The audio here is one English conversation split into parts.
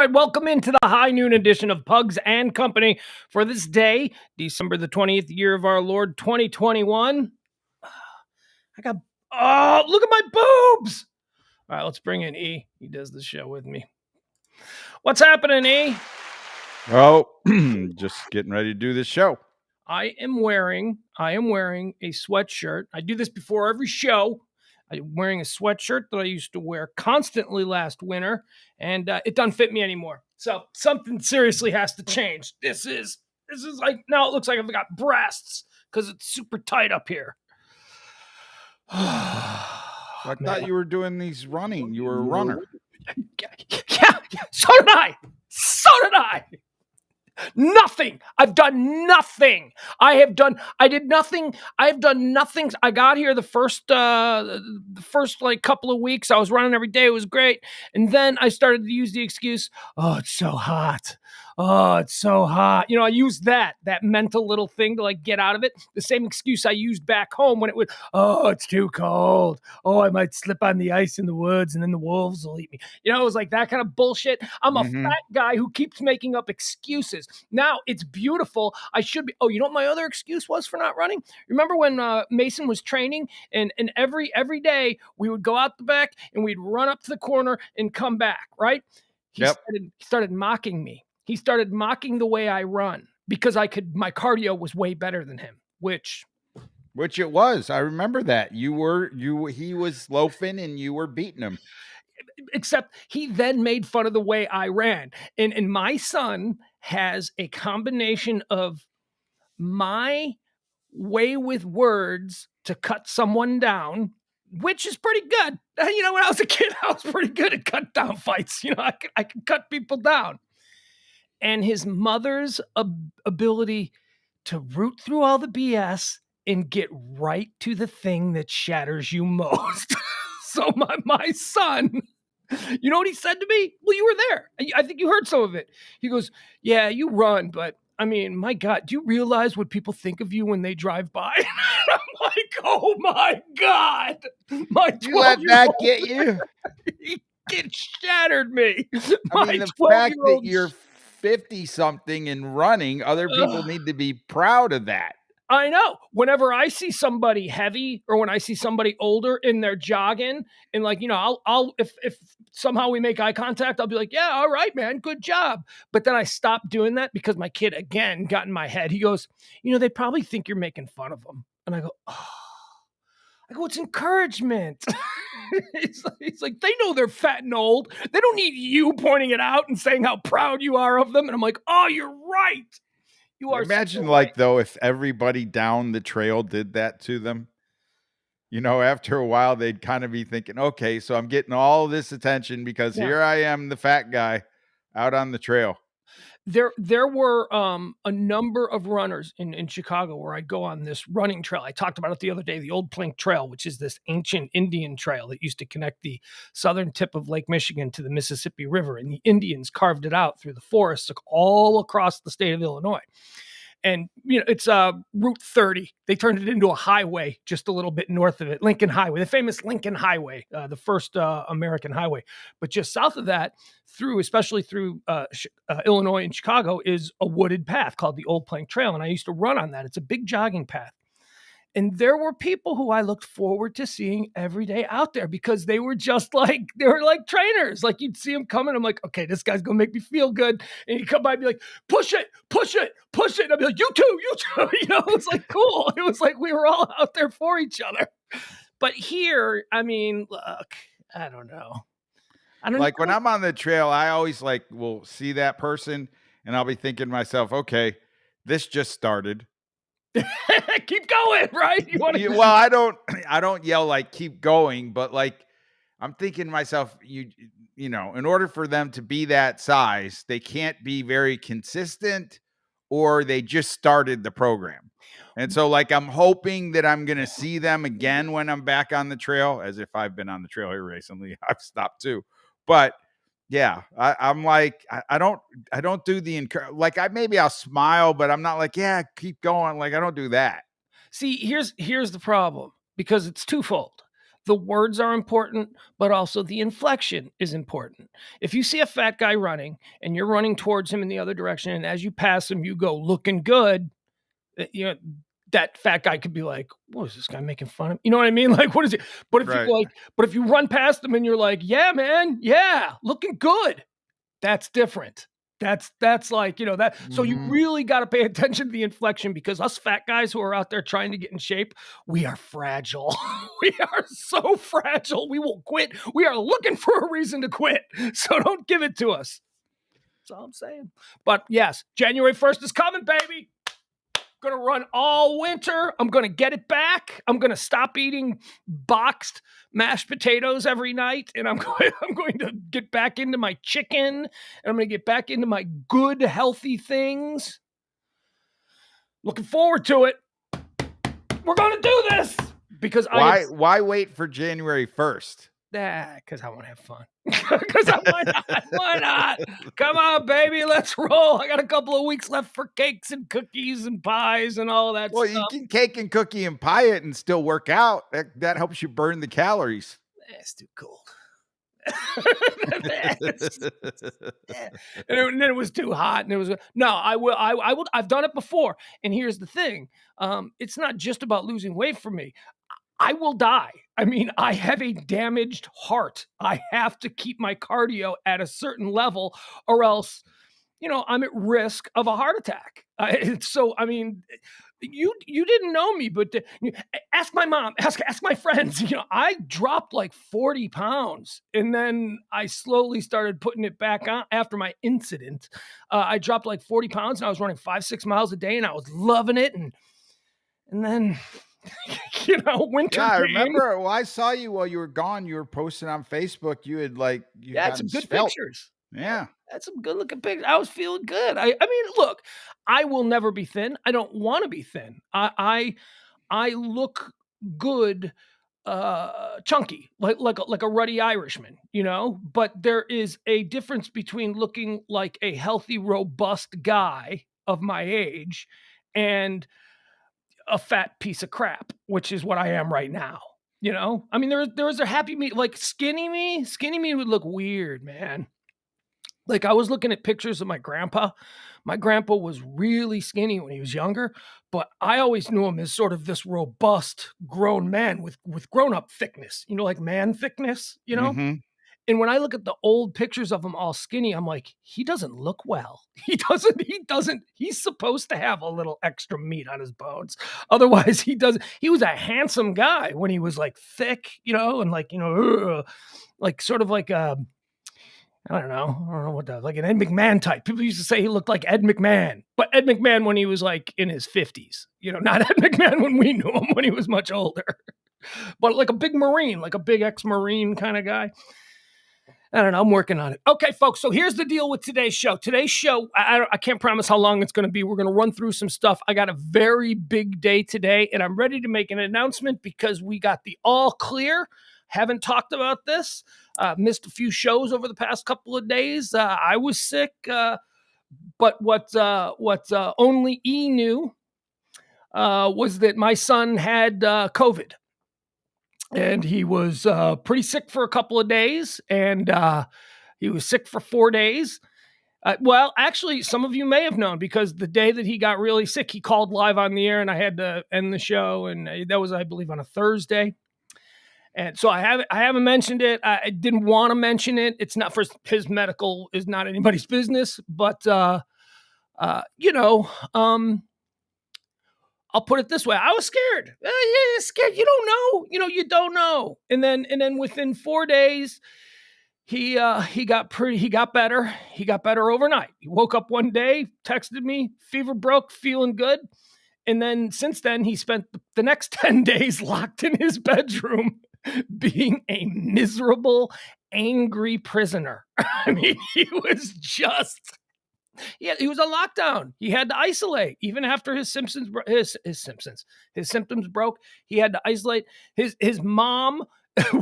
right, welcome into the high noon edition of Pugs and Company for this day, December the 20th, year of our Lord 2021. Look at my boobs. All right, let's bring in E. He does the show with me. What's happening, E? Oh, just getting ready to do this show. I am wearing a sweatshirt. I do this before every show. I'm wearing a sweatshirt that I used to wear constantly last winter, and it doesn't fit me anymore. So something seriously has to change. This is like, now it looks like I've got breasts because it's super tight up here. I thought you were doing these running. You were a runner. Yeah, so did I. Nothing. I've done nothing. I did nothing. I've done nothing. I got here the first like couple of weeks. I was running every day. It was great. And then I started to use the excuse, oh, it's so hot. Oh, it's so hot. I used that mental little thing to like get out of it. The same excuse I used back home when it would, oh, it's too cold. Oh, I might slip on the ice in the woods and then the wolves will eat me. It was like that kind of bullshit. I'm a fat guy who keeps making up excuses. Now it's beautiful. I should be. Oh, you know what my other excuse was for not running? Remember when Mason was training and every day we would go out the back and we'd run up to the corner and come back, right? He started mocking me. He started mocking the way I run because my cardio was way better than him, which it was. I remember that. He was loafing and you were beating him. Except he then made fun of the way I ran. And my son has a combination of my way with words to cut someone down, which is pretty good. When I was a kid, I was pretty good at cut down fights. I could cut people down. And his mother's ability to root through all the BS and get right to the thing that shatters you most. So my son, you know what he said to me? Well, you were there. I think you heard some of it. He goes, yeah, you run, but I mean, my God, do you realize what people think of you when they drive by? I'm like, oh my God. You let that get you? It shattered me. I mean, the fact that you're 50-something and running, other people need to be proud of that. I know. Whenever I see somebody heavy or when I see somebody older and they're jogging and like, I'll if somehow we make eye contact, I'll be like, yeah, all right, man, good job. But then I stop doing that because my kid again got in my head. He goes, they probably think you're making fun of them. And I go, it's encouragement. He's like, they know they're fat and old. They don't need you pointing it out and saying how proud you are of them. And I'm like, oh, you're right. You are. Imagine like though, if everybody down the trail did that to them, after a while, they'd kind of be thinking, okay, so I'm getting all this attention because here I am, the fat guy out on the trail. There were a number of runners in Chicago where I'd go on this running trail. I talked about it the other day, the Old Plank Trail, which is this ancient Indian trail that used to connect the southern tip of Lake Michigan to the Mississippi River. And the Indians carved it out through the forests all across the state of Illinois. And, it's Route 30. They turned it into a highway just a little bit north of it, Lincoln Highway, the famous Lincoln Highway, the first American highway. But just south of that, especially through Illinois and Chicago, is a wooded path called the Old Plank Trail. And I used to run on that. It's a big jogging path. And there were people who I looked forward to seeing every day out there because they were like trainers. Like you'd see them coming. I'm like, okay, this guy's going to make me feel good. And he'd come by and be like, push it. And I'd be like, you too. It was like cool. It was like we were all out there for each other. But here, I mean, look, I don't know. When I'm on the trail, I always will see that person and I'll be thinking to myself, okay, this just started. Keep going, right? Well, I don't yell like keep going, but like I'm thinking to myself, in order for them to be that size, they can't be very consistent or they just started the program. And so like I'm hoping that I'm going to see them again when I'm back on the trail, as if I've been on the trail here recently. I've stopped too. But yeah, I'm like, I don't do the maybe I'll smile, but I'm not like, yeah, keep going. Like I don't do that. See, here's the problem because it's twofold. The words are important, but also the inflection is important. If you see a fat guy running and you're running towards him in the other direction, and as you pass him, you go looking good, you know, that fat guy could be like, what is this guy making fun of? You know what I mean? Like, what is it? But if you Right. but if you run past him and you're like, yeah, man, yeah, looking good, that's different. That's like, that. So you Mhm. really got to pay attention to the inflection, because us fat guys who are out there trying to get in shape, we are fragile. We are so fragile. We will quit. We are looking for a reason to quit. So don't give it to us. That's all I'm saying. But yes, January 1st is coming, baby. Going to run all winter. I'm going to get it back. I'm going to stop eating boxed mashed potatoes every night, and I'm going to get back into my chicken, and I'm going to get back into my good, healthy things. Looking forward to it. We're going to do this because Why wait for January 1st? Because I want to have fun. Because why not? Why not? Come on, baby, let's roll. I got a couple of weeks left for cakes and cookies and pies and all that Well, stuff. you can cake and cookie and pie it and still work out. That helps you burn the calories. It's too cold. And then it was too hot, and it was no. I will. I've done it before, and here's the thing: it's not just about losing weight for me. I will die. I mean, I have a damaged heart. I have to keep my cardio at a certain level, or else, I'm at risk of a heart attack. So, I mean, you didn't know me, but ask my mom, ask my friends. I dropped like 40 pounds, and then I slowly started putting it back on after my incident. I dropped like 40 pounds, and I was running 5-6 miles a day, and I was loving it, and then winter Yeah, I came. remember. Well, I saw you while you were gone. You were posting on Facebook. You had you Yeah, gotten some good svelte. pictures. Yeah. That's some good looking pictures. I was feeling good. I mean, look, I will never be thin. I don't want to be thin. I look good, chunky, like a ruddy Irishman, But there is a difference between looking like a healthy, robust guy of my age and a fat piece of crap, which is what I am right now. I mean, there was a happy me, like skinny me would look weird, man. Like, I was looking at pictures of my grandpa. My grandpa was really skinny when he was younger, but I always knew him as sort of this robust grown man with grown-up thickness, like man thickness. Mhm. And when I look at the old pictures of him all skinny, I'm like, he doesn't look well. He's supposed to have a little extra meat on his bones. Otherwise, he was a handsome guy when he was like thick, and like sort of like I don't know what that, like an Ed McMahon type. People used to say he looked like Ed McMahon, but Ed McMahon when he was like in his 50s, not Ed McMahon when we knew him when he was much older, but like a big Marine, like a big ex-Marine kind of guy. I don't know. I'm working on it. Okay, folks. So here's the deal with today's show. Today's show, I can't promise how long it's going to be. We're going to run through some stuff. I got a very big day today, and I'm ready to make an announcement because we got the all clear. Haven't talked about this. Missed a few shows over the past couple of days. I was sick, but what only E knew was that my son had COVID. And he was pretty sick for a couple of days, and he was sick for 4 days. Well, actually, some of you may have known, because the day that he got really sick, he called live on the air, and I had to end the show, and that was, I believe, on a Thursday. And so I haven't mentioned it. I didn't want to mention it. It's not for his medical is not anybody's business, but I'll put it this way. I was scared. Yeah, scared. You don't know. You don't know. And then within 4 days, he got better. He got better overnight. He woke up one day, texted me, fever broke, feeling good. And then since then, he spent the next 10 days locked in his bedroom being a miserable, angry prisoner. I mean, he was on lockdown. He had to isolate even after his symptoms broke. He had to isolate. His mom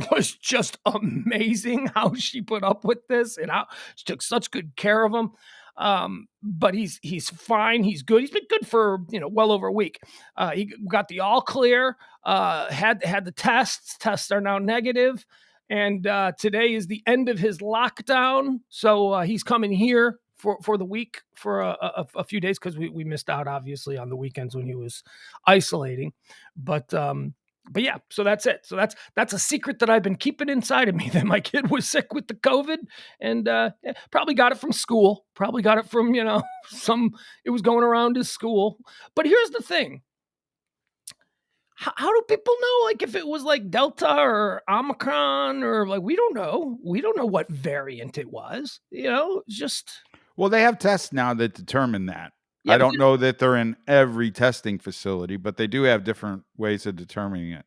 was just amazing how she put up with this and how she took such good care of him. But he's fine. He's good. He's been good for well over a week. He got the all clear. Had the tests. Tests are now negative, and today is the end of his lockdown. So he's coming here for the week for a few days because we missed out obviously on the weekends when he was isolating. But yeah, so that's it. So that's a secret that I've been keeping inside of me that my kid was sick with the COVID, and probably got it from school. Probably got it from it was going around his school. But here's the thing: how do people know? Like if it was like Delta or Omicron or like we don't know. We don't know what variant it was. It's just. Well, they have tests now that determine that. Yeah, I don't know that they're in every testing facility, but they do have different ways of determining it.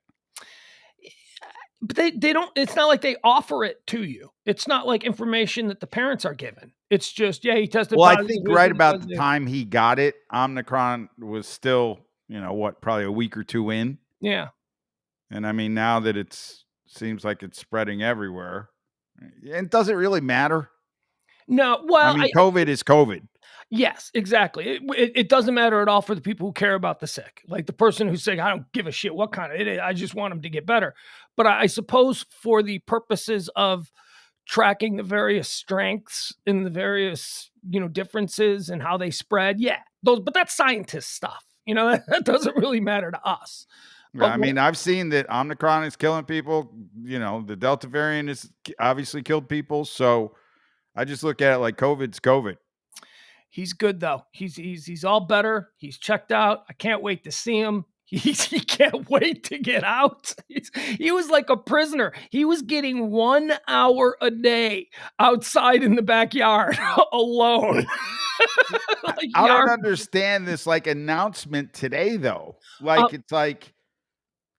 But they don't. It's not like they offer it to you. It's not like information that the parents are given. It's just he tested. Well, positive. I think right about the time he got it, Omicron was still probably a week or two in. Yeah. And I mean, now that seems like it's spreading everywhere, it doesn't really matter. No, well, I mean, COVID is COVID. Yes, exactly. It doesn't matter at all for the people who care about the sick. Like the person who's sick, I don't give a shit what kind of it is. I just want them to get better. But I suppose for the purposes of tracking the various strengths and the various, differences and how they spread, but that's scientist stuff. That doesn't really matter to us. Yeah, I mean, I've seen that Omicron is killing people. The Delta variant has obviously killed people. So I just look at it like COVID's COVID. He's good though. He's all better. He's checked out. I can't wait to see him. He can't wait to get out. He was like a prisoner. He was getting 1 hour a day outside in the backyard alone. I don't understand this announcement today though. It's like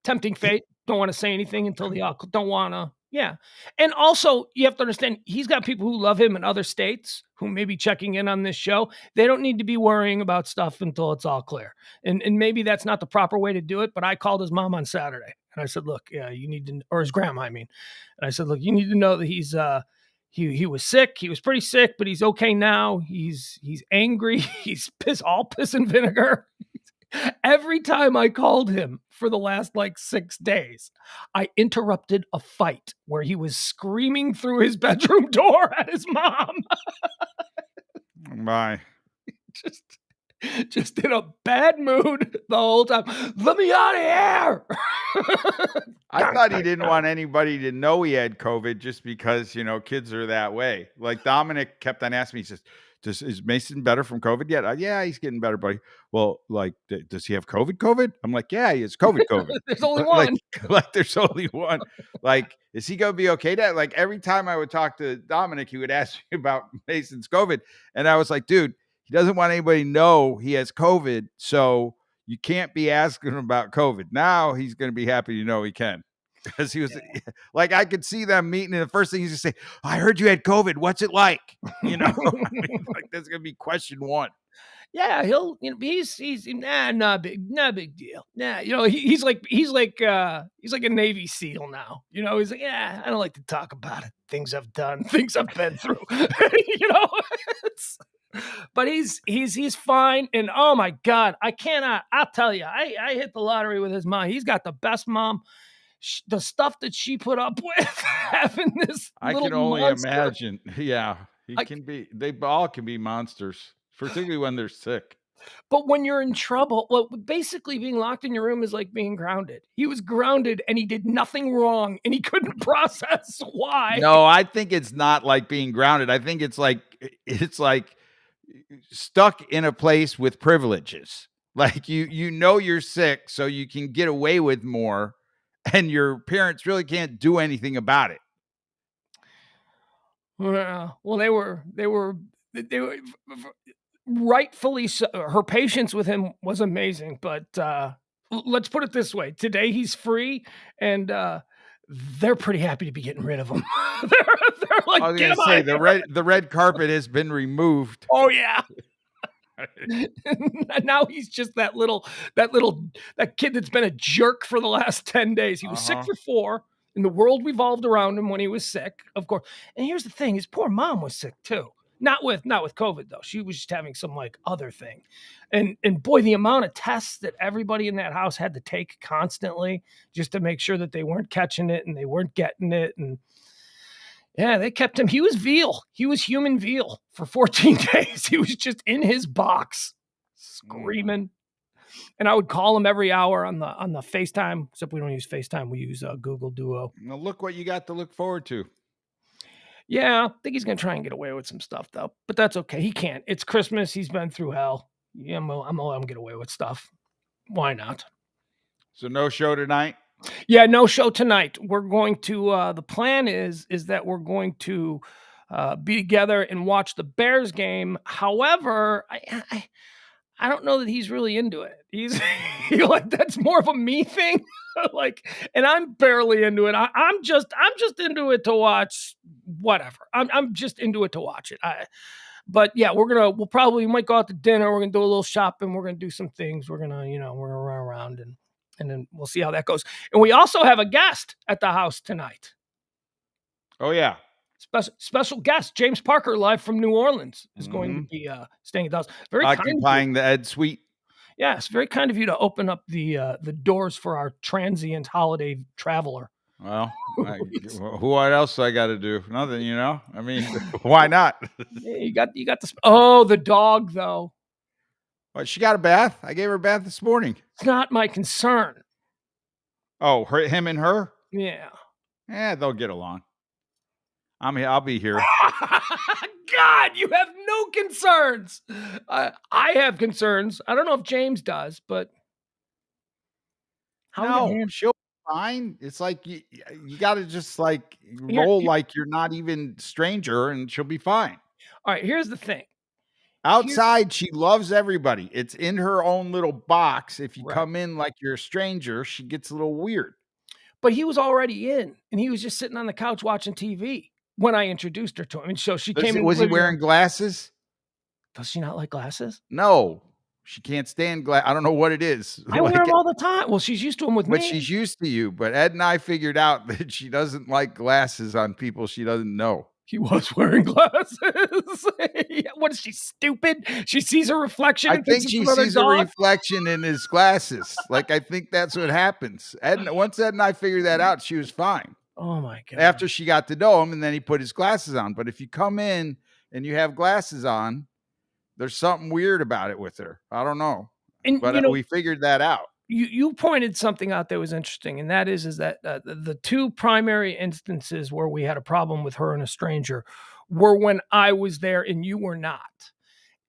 tempting fate. Don't want to say anything until don't want to. Yeah. And also, you have to understand, he's got people who love him in other states who may be checking in on this show. They don't need to be worrying about stuff until it's all clear. And maybe that's not the proper way to do it, but I called his mom on Saturday. And I said, look, you need to, or his grandma, I mean. And I said, look, you need to know that he's, he was sick. He was pretty sick, but he's okay now. He's angry. He's all piss and vinegar. Every time I called him for the last 6 days, I interrupted a fight where he was screaming through his bedroom door at his mom. My. Just in a bad mood the whole time. Let me out of here. I thought he didn't want anybody to know he had COVID just because, kids are that way. Like Dominic kept on asking me, he says, is Mason better from COVID yet? Yeah, he's getting better, buddy. Well, does he have COVID? I'm like, yeah, he has COVID. There's only one. There's only one. Is he going to be okay? Every time I would talk to Dominic, he would ask me about Mason's COVID. And I was like, dude, he doesn't want anybody to know he has COVID. So you can't be asking him about COVID. Now he's going to be happy to know he can. Because he was I could see them meeting, and the first thing he's going to say, I heard you had COVID. What's it like? That's going to be question one. Yeah, he'll, he's not big deal. Nah, he's like a Navy SEAL now. He's like, I don't like to talk about it. Things I've done, things I've been through. But he's fine. And oh my God, I'll tell you, I hit the lottery with his mom. He's got the best mom. The stuff that she put up with having this I can only imagine. Yeah, they all can be monsters, particularly when they're sick. But when you're in trouble, basically being locked in your room is like being grounded. He was grounded and he did nothing wrong and he couldn't process why. No, I think it's not like being grounded. I think it's like stuck in a place with privileges. You're sick, so you can get away with more. And your parents really can't do anything about it. Well, they were rightfully so. Her patience with him was amazing, but let's put it this way: today he's free, and they're pretty happy to be getting rid of him. they're like, I was going to say the red carpet has been removed. Oh yeah. Now he's just that kid that's been a jerk for the last 10 days. He was sick for 4, and the world revolved around him when he was sick, of course. And here's the thing: his poor mom was sick too. Not with COVID though. She was just having some like other thing. And boy, the amount of tests that everybody in that house had to take constantly just to make sure that they weren't catching it and they weren't getting it. And yeah, they kept him. He was veal. He was human veal for 14 days. He was just in his box screaming. And I would call him every hour on the FaceTime, except we don't use FaceTime. We use Google Duo. Now look what you got to look forward to. Yeah, I think he's going to try and get away with some stuff, though. But that's okay. He can't. It's Christmas. He's been through hell. Yeah, I'm going to let him get away with stuff. Why not? So no show tonight? Yeah, no show tonight. We're going to, the plan is that we're going to be together and watch the Bears game. However, I don't know that he's really into it. He's like, that's more of a me thing. Like, and I'm barely into it. I'm just into it to watch whatever. I'm just into it to watch it. But yeah, we might go out to dinner. We're going to do a little shopping. We're going to do some things. We're going to, we're going to run around and then we'll see how that goes. And we also have a guest at the house tonight. Oh yeah. Special guest, James Parker, live from New Orleans, is going to be staying at the house. Very occupying the Ed Suite. Yes, very kind of you to open up the doors for our transient holiday traveler. Well, what else I got to do? Nothing, I mean, why not? Yeah, you got the dog though. Well, she got a bath. I gave her a bath this morning. It's not my concern. Oh, him and her? Yeah. Yeah, they'll get along. I'll be here. God, you have no concerns. I have concerns. I don't know if James does, but she'll be fine. It's like you got to just like roll like you're not even stranger, and she'll be fine. All right, here's the thing. Outside, she loves everybody. It's in her own little box. If you come in like you're a stranger, she gets a little weird. But he was already in, and he was just sitting on the couch watching TV when I introduced her to him. And so she came in. Was he wearing glasses? Does she not like glasses? No, she can't stand glass. I don't know what it is. I wear them all the time. Well, she's used to them with me. But she's used to you. But Ed and I figured out that she doesn't like glasses on people she doesn't know. He was wearing glasses. What is she, stupid? She sees a reflection. I think she sees a reflection in his glasses. Like, I think that's what happens. Once Ed and I figured that out, she was fine. Oh my God. After she got to know him, and then he put his glasses on. But if you come in and you have glasses on, there's something weird about it with her. I don't know. But we figured that out. You pointed something out that was interesting, and that is that the two primary instances where we had a problem with her and a stranger were when I was there and you were not.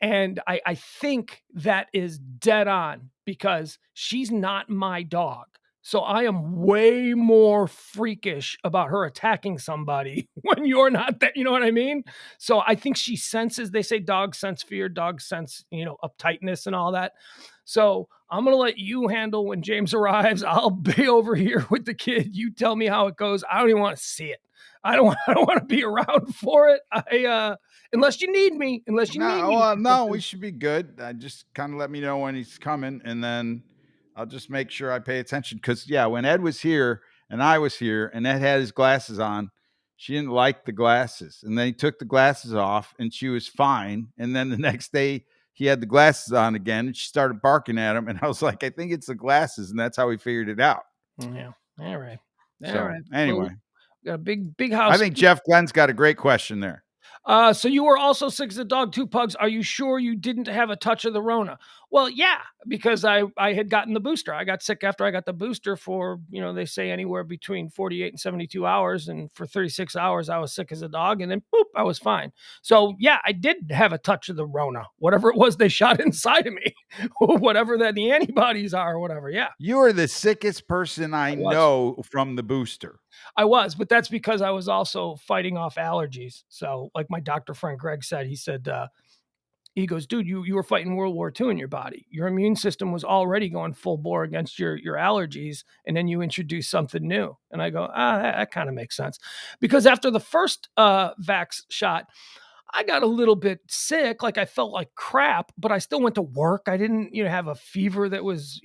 And I think that is dead on because she's not my dog. So I am way more freakish about her attacking somebody when you're not there. You know what I mean? So I think she senses, they say dogs sense fear, dogs sense, uptightness and all that. So I'm going to let you handle when James arrives. I'll be over here with the kid. You tell me how it goes. I don't even want to see it. I don't want to be around for it. Unless you need me. No, we should be good. Just kind of let me know when he's coming, and then I'll just make sure I pay attention. Because, when Ed was here and I was here and Ed had his glasses on, she didn't like the glasses. And then he took the glasses off and she was fine. And then the next day he had the glasses on again and she started barking at him. And I was like, I think it's the glasses. And that's how we figured it out. Yeah. All right. Anyway. Well, got a big house. I think Jeff Glenn's got a great question there. So you were also sick as a dog too, Pugs. Are you sure you didn't have a touch of the Rona? Well, yeah, because I had gotten the booster. I got sick after I got the booster for, they say anywhere between 48 and 72 hours. And for 36 hours, I was sick as a dog. And then boop, I was fine. So yeah, I did have a touch of the Rona, whatever it was they shot inside of me, whatever the antibodies are or whatever. Yeah. You are the sickest person I know from the booster. I was, but that's because I was also fighting off allergies. So like my doctor friend Greg said, he goes, dude, you were fighting World War II in your body. Your immune system was already going full bore against your allergies. And then you introduce something new. And I go, that kind of makes sense. Because after the first vax shot, I got a little bit sick, like I felt like crap, but I still went to work. I didn't, have a fever that was,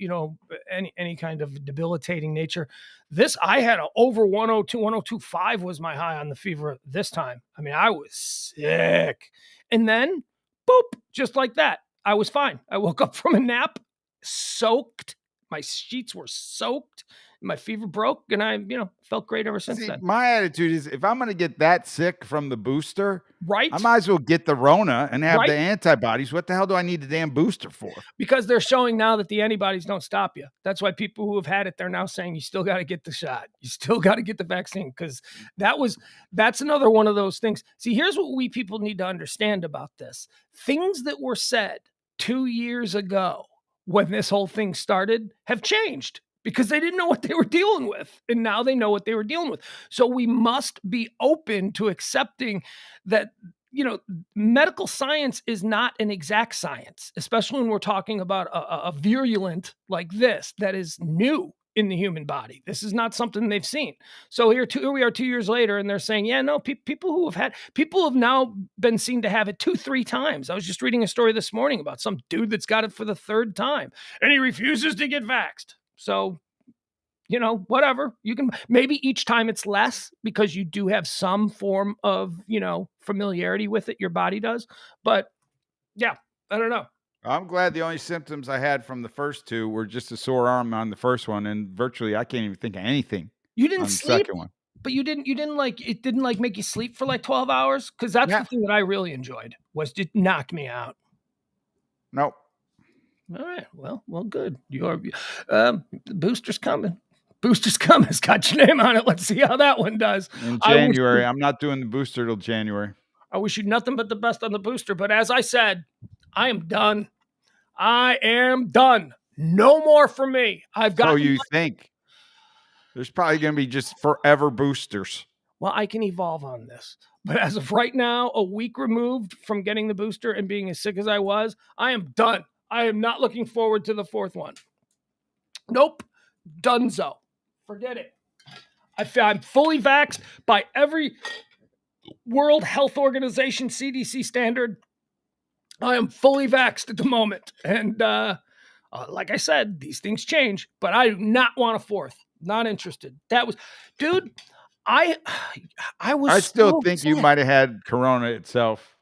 any kind of debilitating nature. This I had a over 102, 102.5 was my high on the fever this time. I mean, I was sick. And then, boop, just like that, I was fine. I woke up from a nap, soaked. My sheets were soaked. My fever broke, and I, felt great ever since See, then. my attitude is if I'm going to get that sick from the booster, Right? I might as well get the Rona and have the Right? antibodies. What the hell do I need the damn booster for? Because they're showing now that the antibodies don't stop you. That's why people who have had it, they're now saying you still got to get the shot. You still got to get the vaccine, because that's another one of those things. See, here's what we people need to understand about this. Things that were said 2 years ago when this whole thing started have changed, because they didn't know what they were dealing with. And now they know what they were dealing with. So we must be open to accepting that, medical science is not an exact science, especially when we're talking about a virulent like this that is new in the human body. This is not something they've seen. So here we are 2 years later, and they're saying, yeah, no, people have now been seen to have it 2-3 times. I was just reading a story this morning about some dude that's got it for the 3rd time, and he refuses to get vaxxed. So, whatever. You can maybe each time it's less because you do have some form of, familiarity with it. Your body does. But yeah, I don't know. I'm glad the only symptoms I had from the first 2 were just a sore arm on the first one, and virtually I can't even think of anything You didn't on the sleep, second one. but you didn't it didn't like make you sleep for like 12 hours. Cause that's Yeah. the thing that I really enjoyed, was it knocked me out. Nope. All right. Well, good. The booster's coming. Booster's coming. It's got your name on it. Let's see how that one does. In January. I'm not doing the booster till January. I wish you nothing but the best on the booster. But as I said, I am done. I am done. No more for me. So you think there's probably going to be just forever boosters. Well, I can evolve on this. But as of right now, a week removed from getting the booster and being as sick as I was, I am done. I am not looking forward to the 4th one. Nope. Donezo. Forget it. I'm fully vaxxed by every World Health Organization CDC standard. I am fully vaxxed at the moment. And like I said, these things change, but I do not want a 4th. Not interested. Dude, I still think you might have had Corona itself.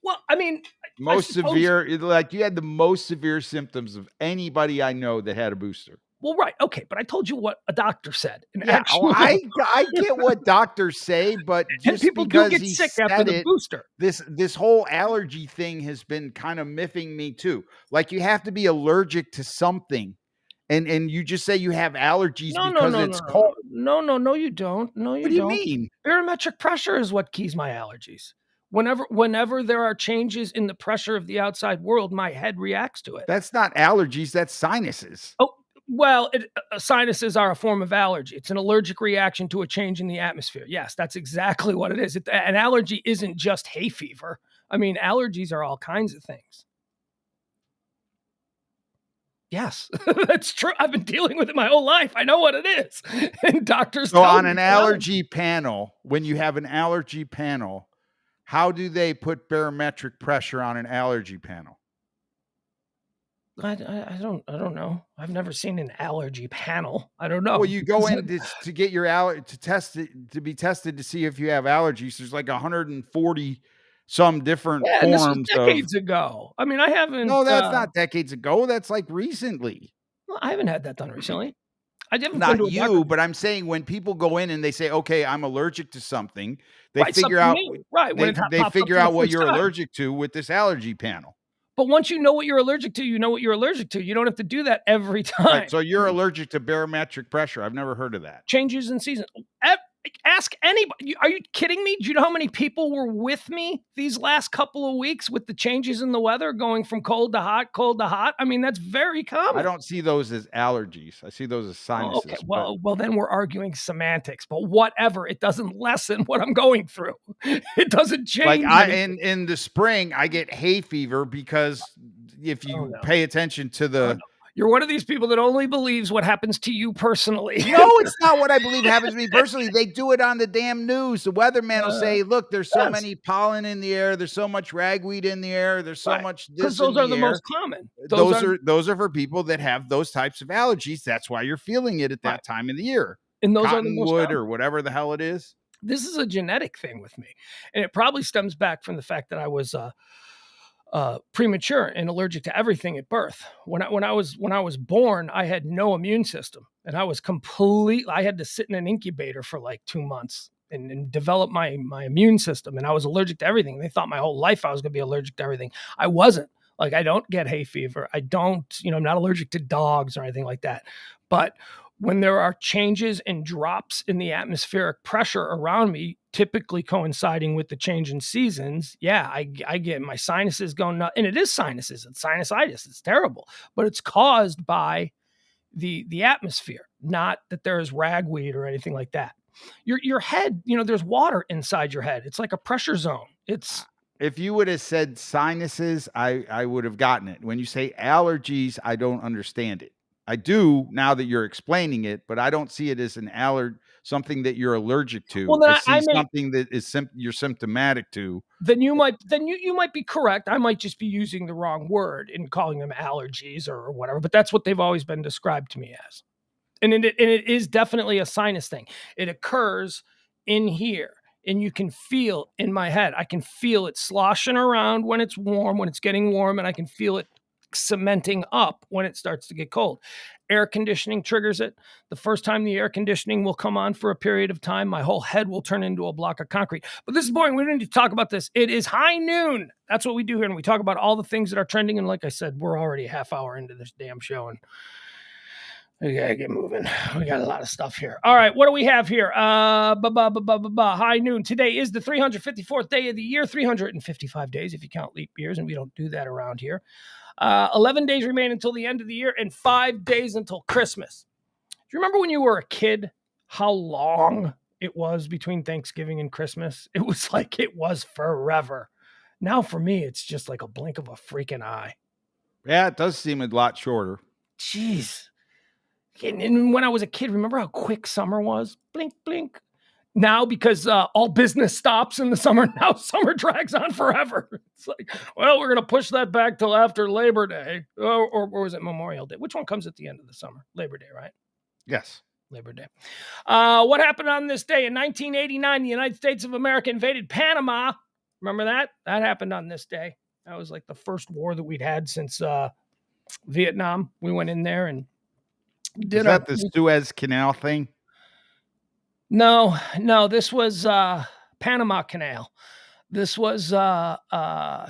Well, I mean, most severe, like you had the most severe symptoms of anybody I know that had a booster. Well, right. Okay. But I told you what a doctor said. Yeah, I get what doctors say, but just people because do get sick after the booster. This whole allergy thing has been kind of miffing me too. Like you have to be allergic to something. And you just say you have allergies because it's cold. No, you don't. No, you don't. What do you mean? Barometric pressure is what keys my allergies. Whenever there are changes in the pressure of the outside world, my head reacts to it. That's not allergies. That's sinuses. Oh, well, sinuses are a form of allergy. It's an allergic reaction to a change in the atmosphere. Yes, that's exactly what it is. An allergy isn't just hay fever. I mean, allergies are all kinds of things. Yes, that's true. I've been dealing with it my whole life. I know what it is. And doctors So on an allergy panel, when you have an allergy panel, how do they put barometric pressure on an allergy panel? I don't know. I've never seen an allergy panel. I don't know. Well, you go in to get your to be tested to see if you have allergies. There's like 140 some different forms. This was decades ago. I mean, I haven't. No, that's not decades ago. That's like recently. Well, I haven't had that done recently. I haven't. Not you, but I'm saying when people go in and they say, "Okay, I'm allergic to something," they figure out they figure out what you're allergic to with this allergy panel. But once you know what you're allergic to, you know what you're allergic to. You don't have to do that every time. Right, so you're allergic to barometric pressure. I've never heard of that. Changes in season. Ask anybody. Are you kidding me? Do you know how many people were with me these last couple of weeks with the changes in the weather going from cold to hot, cold to hot? I mean, that's very common. I don't see those as allergies. I see those as sinuses. Okay. Well, then we're arguing semantics, but whatever. It doesn't lessen what I'm going through. It doesn't change. Like in the spring, I get hay fever because if you pay attention to the You're one of these people that only believes what happens to you personally. No, it's not what I believe happens to me personally. They do it on the damn news. The weatherman will say, look, there's so many pollen in the air. There's so much ragweed in the air. There's so much because this in those are the the air. most common. Those are for people that have those types of allergies. That's why you're feeling it at that time of the year. And those are the most Cottonwood common. or whatever the hell it is. This is a genetic thing with me. And it probably stems back from the fact that I was premature and allergic to everything at birth. When I was born, I had no immune system, and I had to sit in an incubator for like 2 months and develop my immune system. And I was allergic to everything. They thought my whole life I was going to be allergic to everything. I wasn't. Like, I don't get hay fever. I don't, I'm not allergic to dogs or anything like that. But when there are changes and drops in the atmospheric pressure around me, typically coinciding with the change in seasons, I get my sinuses going nuts. And it is sinuses. It's sinusitis. It's terrible. But it's caused by the atmosphere, not that there is ragweed or anything like that. Your head, there's water inside your head. It's like a pressure zone. If you would have said sinuses, I would have gotten it. When you say allergies, I don't understand it. I do now that you're explaining it, but I don't see it as an something that you're allergic to. Well, then I see something that is you're symptomatic to. Then you might be correct. I might just be using the wrong word in calling them allergies or whatever, but that's what they've always been described to me as. And it is definitely a sinus thing. It occurs in here. And you can feel in my head, I can feel it sloshing around when it's warm, when it's getting warm, and I can feel it cementing up when it starts to get cold. Air conditioning triggers it. The first time the air conditioning will come on for a period of time, my whole head will turn into a block of concrete. But this is boring. We don't need to talk about this. It is high noon. That's what we do here. And we talk about all the things that are trending. And like I said, we're already a half hour into this damn show. And we gotta get moving. We got a lot of stuff here. All right, what do we have here? High noon. Today is the 354th day of the year, 355 days if you count leap years, and we don't do that around here. 11 days remain until the end of the year and 5 days until Christmas. Do you remember when you were a kid how long it was between Thanksgiving and Christmas? It was like it was forever. Now for me, it's just like a blink of a freaking eye. Yeah, it does seem a lot shorter. Jeez. And when I was a kid, remember how quick summer was? Blink, blink. Now, because all business stops in the summer, now summer drags on forever. It's like, well, we're going to push that back till after Labor Day. Or was it Memorial Day? Which one comes at the end of the summer? Labor Day, right? Yes. Labor Day. What happened on this day? In 1989, the United States of America invaded Panama. Remember that? That happened on this day. That was like the first war that we'd had since Vietnam. We went in there and Is that the Suez Canal thing? No, this was Panama Canal. This was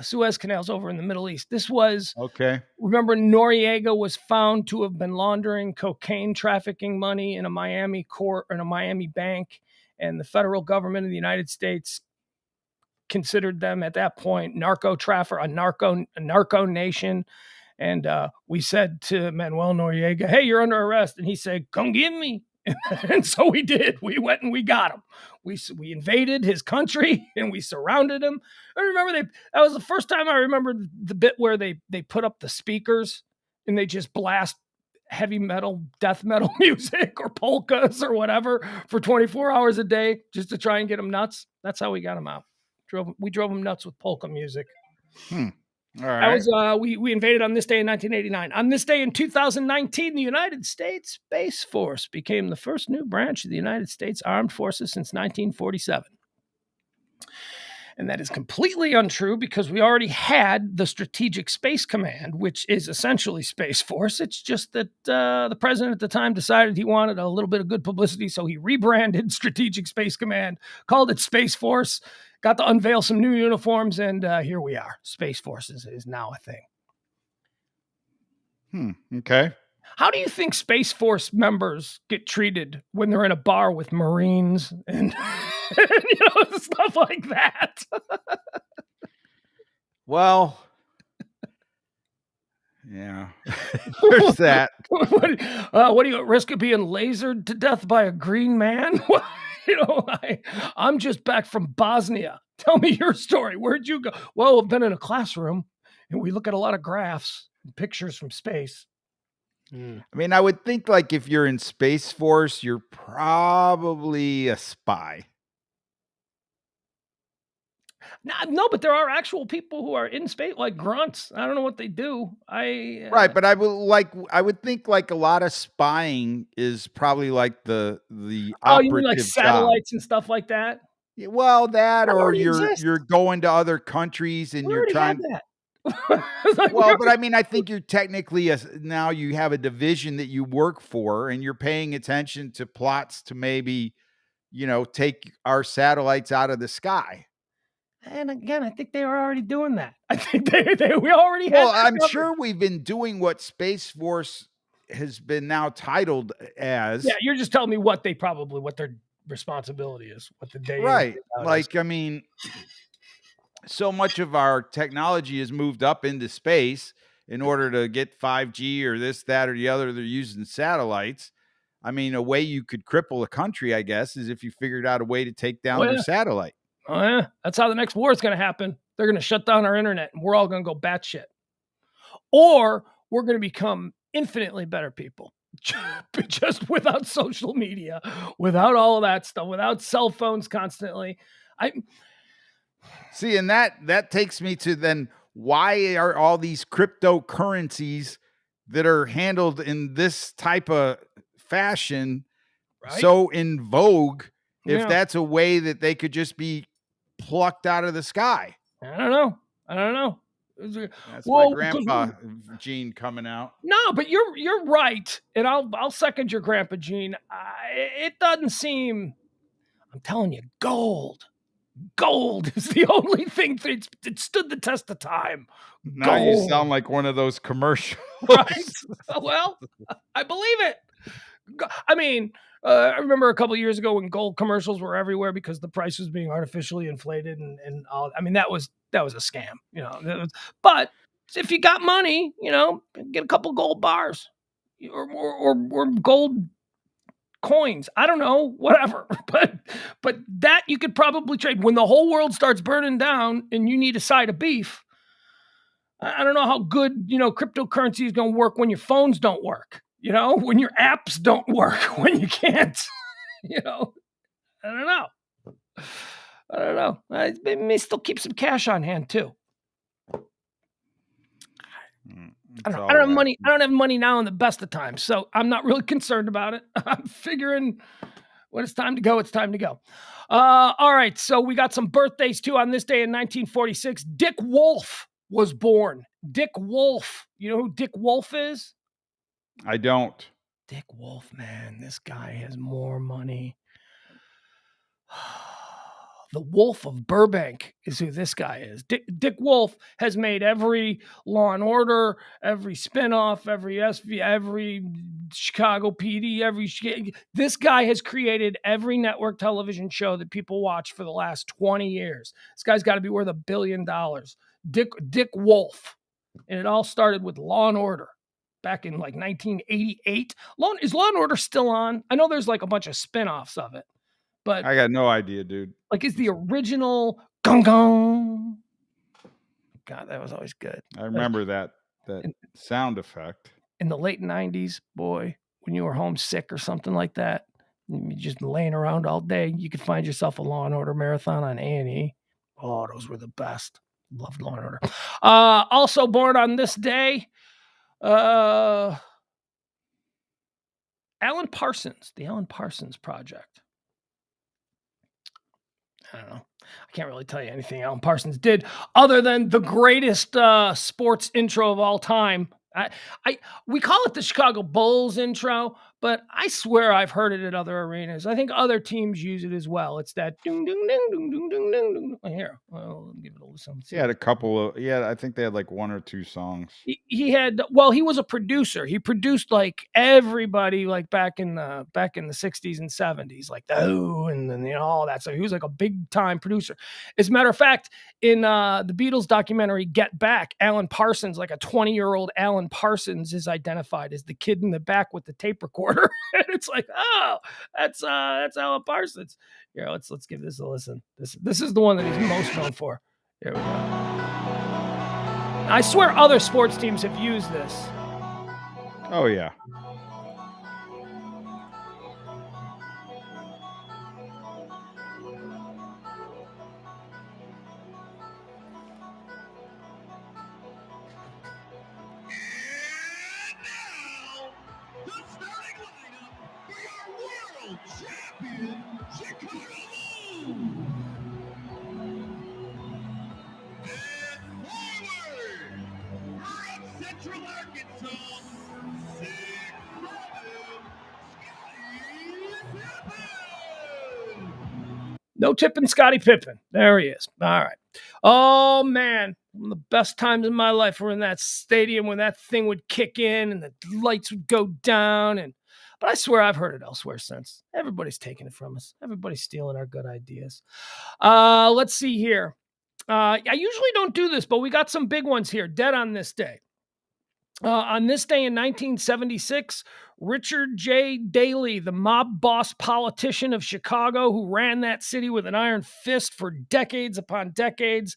Suez Canal's over in the Middle East. This was okay. Remember, Noriega was found to have been laundering cocaine trafficking money in a Miami court or in a Miami bank, and the federal government of the United States considered them at that point a narco nation. And we said to Manuel Noriega, "Hey, you're under arrest." And he said, "Come get me." And so we did. We went and we got him. We invaded his country and we surrounded him. I remember that was the first time I remember the bit where they put up the speakers and they just blast heavy metal, death metal music or polkas or whatever for 24 hours a day just to try and get him nuts. That's how we got him out. We drove him nuts with polka music. All right. That was we invaded on this day in 1989. On this day in 2019, the United States Space Force became the first new branch of the United States Armed Forces since 1947. And that is completely untrue because we already had the Strategic Space Command, which is essentially Space Force. It's just that the president at the time decided he wanted a little bit of good publicity, so he rebranded Strategic Space Command, called it Space Force, got to unveil some new uniforms, and here we are. Space Force is now a thing. Okay. How do you think Space Force members get treated when they're in a bar with Marines and stuff like that? Well, yeah, there's that. What do you at risk of being lasered to death by a green man? I'm just back from Bosnia. Tell me your story. Where'd you go? Well, I've been in a classroom and we look at a lot of graphs and pictures from space. I mean, I would think like if you're in Space Force, you're probably a spy. No, but there are actual people who are in space, like grunts. I don't know what they do. Right, but I would think like a lot of spying is probably like the Oh, you mean like operative job. satellites and stuff like that? Yeah, well, that That or already you're exists. going to other countries and We you're already have trying. that. It's like we Well, but I already mean, I think you're technically now you have a division that you work for and you're paying attention to plots to maybe, take our satellites out of the sky. and again, I think they were already doing that. I think we already had Well, that I'm covered. sure we've been doing what Space Force has been now titled Yeah, as. you're just telling me what their responsibility is, what the day in, Right. day out is. Like, I mean, so much of our technology has moved up into space in order to get 5G or this, that, or the other. They're using satellites. I mean, a way you could cripple a country, I guess, is if you figured out a way to take Oh, down their yeah. satellite. Oh, yeah. That's how the next war is gonna happen. They're gonna shut down our internet, and we're all gonna go batshit. Or we're gonna become infinitely better people. Just without social media, without all of that stuff, without cell phones constantly. I See, and that takes me to then why are all these cryptocurrencies that are handled in this type of fashion Right? so in vogue if Yeah. that's a way that they could just be plucked out of the sky? I don't know. I don't know. That's my Well, because grandpa gene coming out. no, but you're right, and I'll second your grandpa Gene. It doesn't seem. I'm telling you, gold is the only thing that stood the test of time. Now you sound Gold, like one of those commercials. right? Well, I believe it. I mean, I remember a couple of years ago when gold commercials were everywhere because the price was being artificially inflated and all. I mean, that was a scam, but if you got money, get a couple gold bars or gold coins. I don't know, whatever. But that you could probably trade when the whole world starts burning down and you need a side of beef. I don't know how good, cryptocurrency is going to work when your phones don't work, when your apps don't work, when you can't, you know, I don't know. I don't know. I may still keep some cash on hand too. I don't have money. I don't have money now in the best of times, so I'm not really concerned about it. I'm figuring when it's time to go, it's time to go. All right, so we got some birthdays too on this day in 1946. Dick Wolf was born. Dick Wolf. You know who Dick Wolf is? I don't. Dick Wolf, man, this guy has more money. The Wolf of Burbank is who this guy is. Dick Wolf has made every Law and Order, every spinoff, every SV, every Chicago PD, this guy has created every network television show that people watch for the last 20 years. This guy's got to be worth $1 billion. Dick Wolf. And it all started with Law and Order back in like 1988. Is Law and Order still on? I know there's like a bunch of spinoffs of it. But I got no idea, dude. like, is the original gong gong? God, that was always good. I remember that sound effect. In the late 90s, boy, when you were homesick or something like that, you just laying around all day, you could find yourself a Law and Order marathon on A&E. Oh, those were the best. Loved Law and Order. Also born on this day, Alan Parsons, the Alan Parsons Project. I don't know. I can't really tell you anything Alan Parsons did other than the greatest sports intro of all time. We call it the Chicago Bulls intro, but I swear I've heard it at other arenas. I think other teams use it as well. It's that ding ding ding ding ding ding ding. Here, well, give it a listen. He had a couple of I think they had like one or two songs. He was a producer. He produced like everybody like back in the 60s and 70s, like and then all that. So he was like a big time producer. As a matter of fact, in the Beatles documentary Get Back, Alan Parsons, like a 20-year-old Alan Parsons, is identified as the kid in the back with the tape recorder. And it's like, oh, that's Alan Parsons. Here, let's give this a listen. This is the one that he's most known for. Here we go. I swear other sports teams have used this. Oh yeah. Now, the starting lineup for your world champion Chicago Bulls. And forward from Central Arkansas, 6'7", Scottie Pippen. No tipping Scottie Pippen. There he is. All right. Oh, man. One of the best times in my life were in that stadium when that thing would kick in and the lights would go down. But I swear I've heard it elsewhere since. Everybody's taking it from us. Everybody's stealing our good ideas. Let's see here. I usually don't do this, but we got some big ones here. Dead on this day. On this day in 1976, Richard J. Daley, the mob boss politician of Chicago who ran that city with an iron fist for decades upon decades,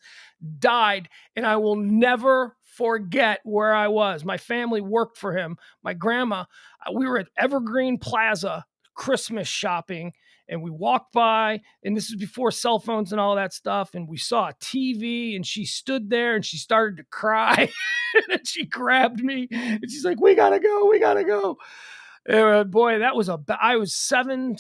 died. And I will never forget where I was. My family worked for him. My grandma, we were at Evergreen Plaza Christmas shopping, and we walked by, and this is before cell phones and all that stuff, and we saw a TV, and she stood there and she started to cry. And she grabbed me and she's like, we gotta go. Boy, that was I was 7.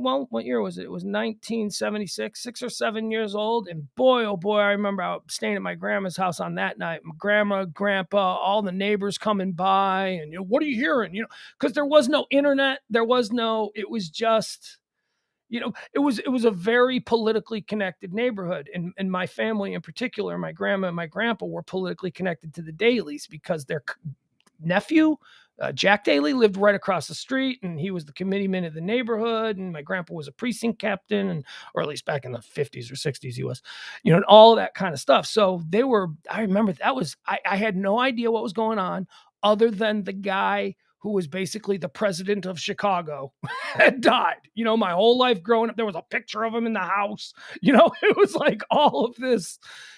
Well, what year was it? It was 1976, 6 or 7 years old. And boy, oh boy, I remember I was staying at my grandma's house on that night. My grandma, grandpa, all the neighbors coming by, and what are you hearing? Because there was no internet. It was just, it was a very politically connected neighborhood. And my family in particular, my grandma and my grandpa, were politically connected to the Dailies because their nephew, Jack Daly, lived right across the street, and he was the committeeman of the neighborhood. And my grandpa was a precinct captain, or at least back in the 50s or 60s, he was, and all that kind of stuff. So I remember I had no idea what was going on other than the guy who was basically the president of Chicago had died. My whole life growing up, there was a picture of him in the house. It was like all of this.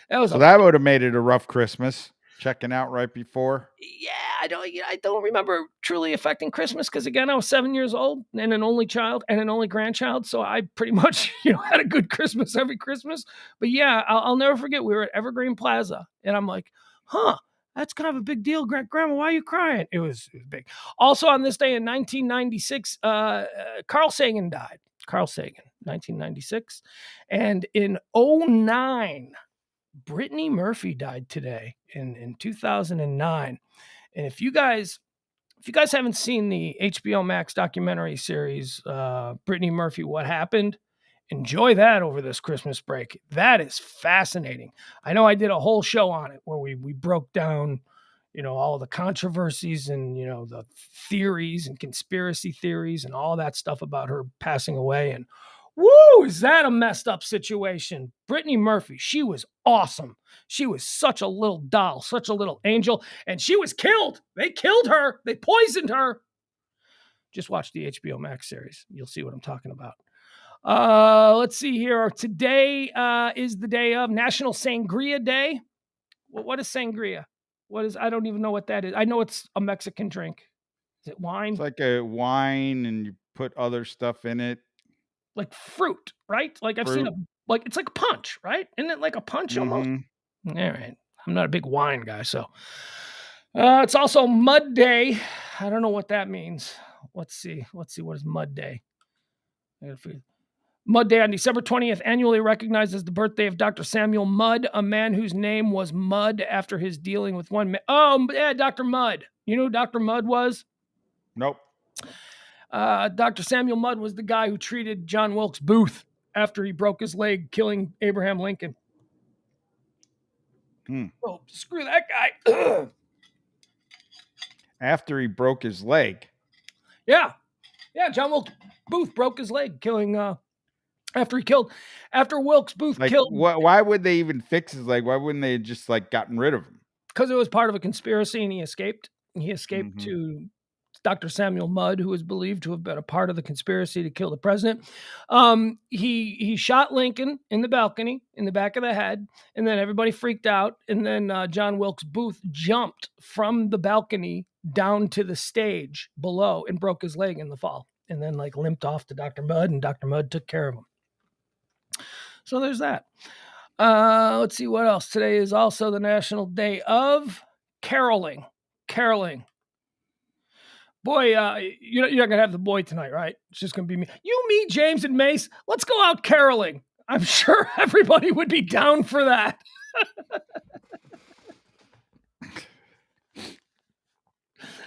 That would have made it a rough Christmas. Checking out right before. Yeah, I don't remember truly affecting Christmas because, again, I was 7 years old and an only child and an only grandchild. So I pretty much, had a good Christmas every Christmas. But yeah, I'll never forget. We were at Evergreen Plaza, and I'm like, that's kind of a big deal. Grandma, why are you crying? It was big. Also on this day in 1996, Carl Sagan died. Carl Sagan, 1996. And in 2009, Brittany Murphy died today in 2009. And if you guys haven't seen the HBO Max documentary series, Brittany Murphy, What Happened, enjoy that over this Christmas break. That is fascinating. I know I did a whole show on it where we broke down, all the controversies and, the theories and conspiracy theories and all that stuff about her passing away. And woo, is that a messed up situation? Brittany Murphy, she was awesome. She was such a little doll, such a little angel, and she was killed. They killed her. They poisoned her. Just watch the HBO Max series. You'll see what I'm talking about. Let's see here. Today is the day of National Sangria Day. Well, what is sangria? I don't even know what that is. I know it's a Mexican drink. Is it wine? It's like a wine, and you put other stuff in it. Like fruit, right? Like I've seen it's like a punch, right? Isn't it like a punch almost? All right. I'm not a big wine guy, so. It's also Mud Day. I don't know what that means. Let's see. What is Mud Day? Mud Day on December 20th, annually recognized as the birthday of Dr. Samuel Mudd, a man whose name was Mudd after his dealing with one man. Oh, yeah, Dr. Mudd. You know who Dr. Mudd was? Nope. Dr. Samuel Mudd was the guy who treated John Wilkes Booth after he broke his leg, killing Abraham Lincoln. Oh, screw that guy. After he broke his leg. Yeah, John Wilkes Booth broke his leg, killing after Wilkes Booth killed. Why would they even fix his leg? Why wouldn't they just gotten rid of him? Because it was part of a conspiracy, and he escaped. He escaped to Dr. Samuel Mudd, who is believed to have been a part of the conspiracy to kill the president. He shot Lincoln in the balcony in the back of the head, and then everybody freaked out. And then John Wilkes Booth jumped from the balcony down to the stage below and broke his leg in the fall, and then like limped off to Dr. Mudd, and Dr. Mudd took care of him. So there's that. Let's see what else. Today is also the National Day of Caroling. Caroling. Boy, you're not gonna have the boy tonight, right? It's just gonna be me. You, me, James, and Mace. Let's go out caroling. I'm sure everybody would be down for that.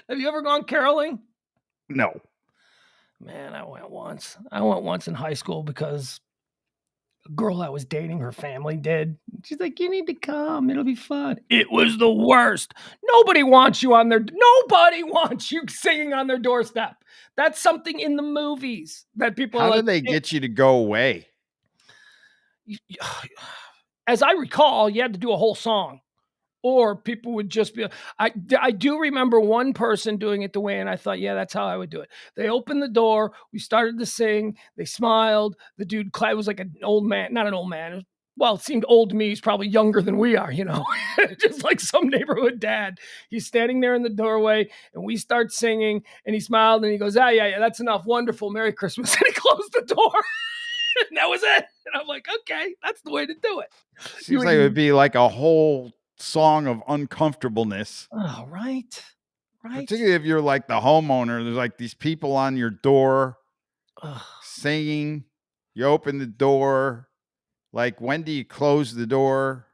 Have you ever gone caroling? No. Man, I went once. I went once in high school because a girl I was dating, her family did. She's like, you need to come. It'll be fun. It was the worst. Nobody wants you singing on their doorstep. That's something in the movies that people How are do like, they get you to go away? As I recall, you had to do a whole song. Or people would just be, I do remember one person doing it the way, and I thought, yeah, that's how I would do it. They opened the door. We started to sing. They smiled. The dude was like an old man, not an old man. Well, it seemed old to me. He's probably younger than we are, just like some neighborhood dad. He's standing there in the doorway, and we start singing, and he smiled, and he goes, yeah, that's enough. Wonderful. Merry Christmas. And he closed the door. And that was it. And I'm like, okay, that's the way to do it. Seems like it would be like a whole song of uncomfortableness. Oh, right. Particularly if you're like the homeowner, there's like these people on your door singing. You open the door. Like, when do you close the door?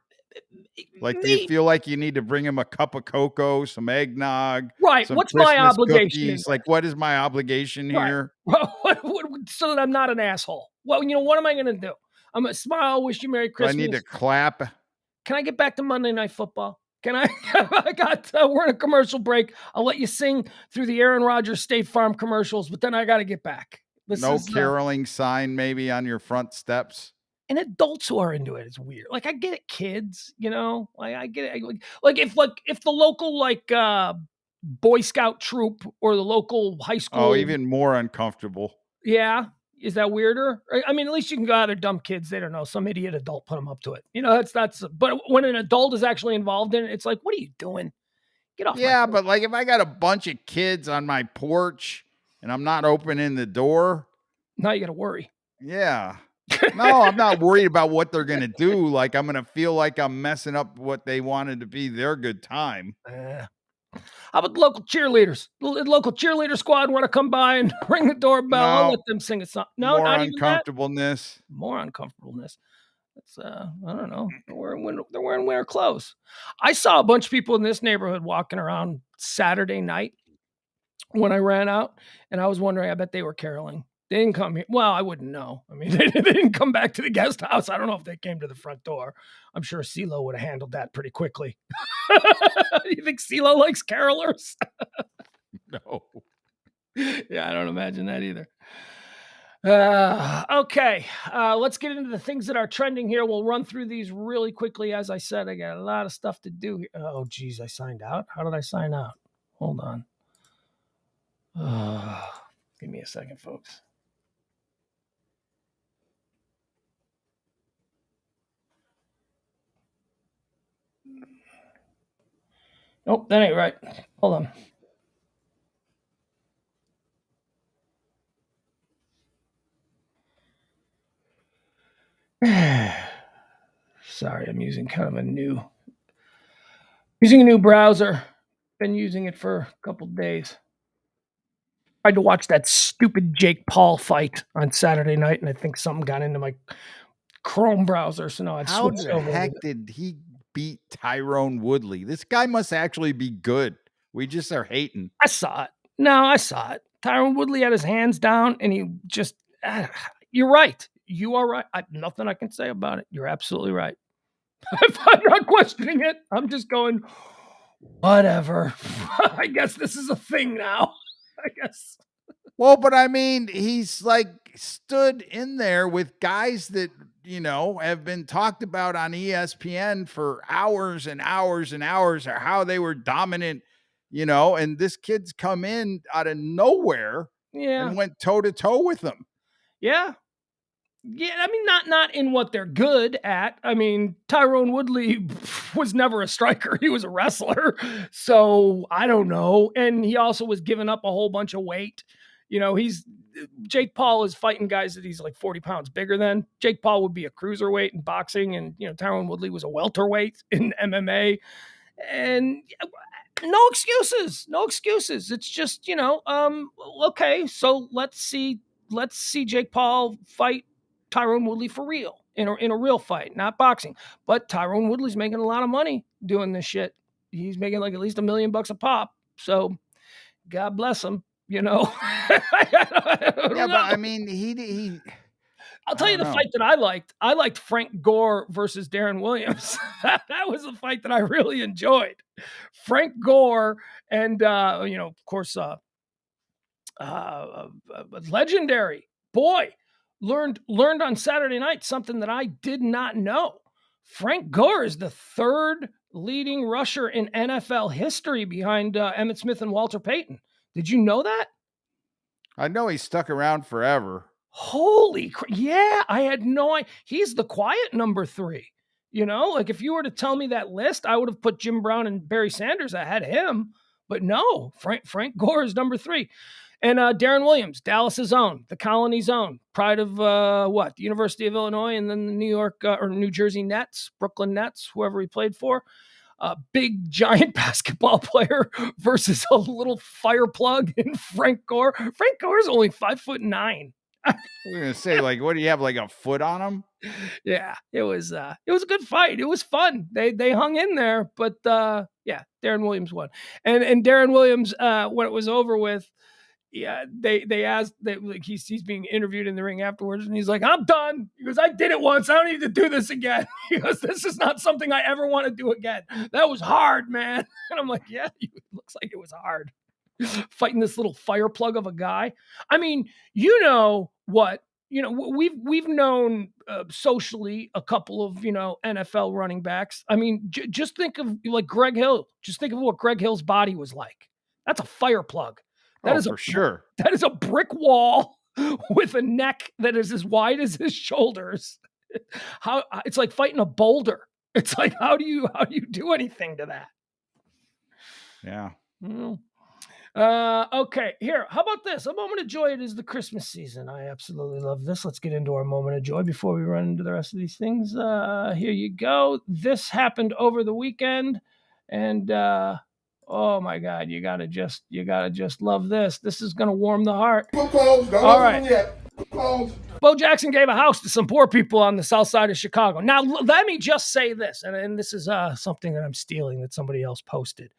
Like, do you feel like you need to bring him a cup of cocoa, some eggnog, right? some What's Christmas my obligation? cookies? Like, what is my obligation here? Right. So that I'm not an asshole. Well, what am I going to do? I'm going to smile, wish you Merry Christmas. Do I need to clap? Can I get back to Monday Night Football? Can I? We're in a commercial break. I'll let you sing through the Aaron Rodgers State Farm commercials, but then I got to get back. No caroling sign maybe on your front steps. And adults who are into it is weird. Like, I get it, kids, like I get it. Like if the local Boy Scout troop or the local high school. Oh, even more uncomfortable. Yeah. Is that weirder? I mean, at least you can go out there, dumb kids. They don't know. Some idiot adult put them up to it. But when an adult is actually involved in it, it's like, what are you doing? Get off. Yeah, but like if I got a bunch of kids on my porch and I'm not opening the door. Now you got to worry. Yeah. No, I'm not worried about what they're going to do. Like, I'm going to feel like I'm messing up what they wanted to be their good time. How about the local cheerleaders? The local cheerleader squad want to come by and ring the doorbell. I'll let them sing a song. No, more not uncomfortableness. Even that. More uncomfortableness. It's I don't know. They're wearing winter clothes. I saw a bunch of people in this neighborhood walking around Saturday night when I ran out, and I was wondering, I bet they were caroling. They didn't come here. Well, I wouldn't know. I mean, they didn't come back to the guest house. I don't know if they came to the front door. I'm sure CeeLo would have handled that pretty quickly. You think CeeLo likes carolers? No. Yeah, I don't imagine that either. Okay, let's get into the things that are trending here. We'll run through these really quickly. As I said, I got a lot of stuff to do here. Oh, geez, I signed out. How did I sign out? Hold on. Give me a second, folks. Nope, that ain't right. Hold on. Sorry, I'm using a new browser. Been using it for a couple days. Tried to watch that stupid Jake Paul fight on Saturday night, and I think something got into my Chrome browser. So now I'd switched over. How the heck did he beat Tyrone Woodley? This guy must actually be good. We just are hating. I saw it. No, I saw it. Tyrone Woodley had his hands down, and he just. You're right. You are right. Nothing I can say about it. You're absolutely right. I'm not questioning it. I'm just going, whatever. I guess this is a thing now. I guess. Well, but I mean, he's like stood in there with guys that, have been talked about on ESPN for hours and hours and hours, or how they were dominant, and this kid's come in out of nowhere and went toe to toe with them. Yeah. Yeah, I mean, not in what they're good at. I mean, Tyrone Woodley was never a striker. He was a wrestler. So I don't know. And he also was giving up a whole bunch of weight. Jake Paul is fighting guys that he's like 40 pounds bigger than. Jake Paul would be a cruiserweight in boxing, and Tyrone Woodley was a welterweight in MMA. And no excuses. It's just, okay, so let's see Jake Paul fight Tyrone Woodley for real, in a real fight, not boxing. But Tyrone Woodley's making a lot of money doing this shit. He's making like at least $1 million a pop. So God bless him, Yeah, but I mean, he I'll tell you the fight that I liked. I liked Frank Gore versus Darren Williams. That was a fight that I really enjoyed. Frank Gore and, of course, legendary boy learned on Saturday night something that I did not know. Frank Gore is the third leading rusher in NFL history behind Emmitt Smith and Walter Payton. Did you know that? I know he stuck around forever. Holy crap. Yeah, I had no idea. He's the quiet number 3. Like if you were to tell me that list, I would have put Jim Brown and Barry Sanders ahead of him. But no, Frank Gore is number 3. And Darren Williams, Dallas's own, the Colony's own, pride of the University of Illinois, and then the New York or New Jersey Nets, Brooklyn Nets, whoever he played for. Big giant basketball player versus a little fire plug in Frank Gore. Frank Gore is only 5'9". We're gonna say, like, what do you have, like a foot on him? Yeah, it was a good fight. It was fun. They hung in there, but yeah, Darren Williams won. And Darren Williams, when it was over with, yeah, they asked that, like, he's being interviewed in the ring afterwards, and he's like, "I'm done." He goes, "I did it once. I don't need to do this again." He goes, "This is not something I ever want to do again. That was hard, man." And I'm like, "Yeah, it looks like it was hard." Fighting this little fire plug of a guy. I mean, we've known socially a couple of NFL running backs. I mean, just think of like Greg Hill. Just think of what Greg Hill's body was like. That's a fire plug. That is for sure. That is a brick wall with a neck that is as wide as his shoulders. How it's like fighting a boulder. It's like, how do you do anything to that? Yeah. Okay, here. How about this? A moment of joy. It is the Christmas season. I absolutely love this. Let's get into our moment of joy before we run into the rest of these things. Here you go. This happened over the weekend, and oh my God, you gotta just love this. This is gonna warm the heart. All right. Bo Jackson gave a house to some poor people on the south side of Chicago. Now, let me just say this, and this is something that I'm stealing that somebody else posted.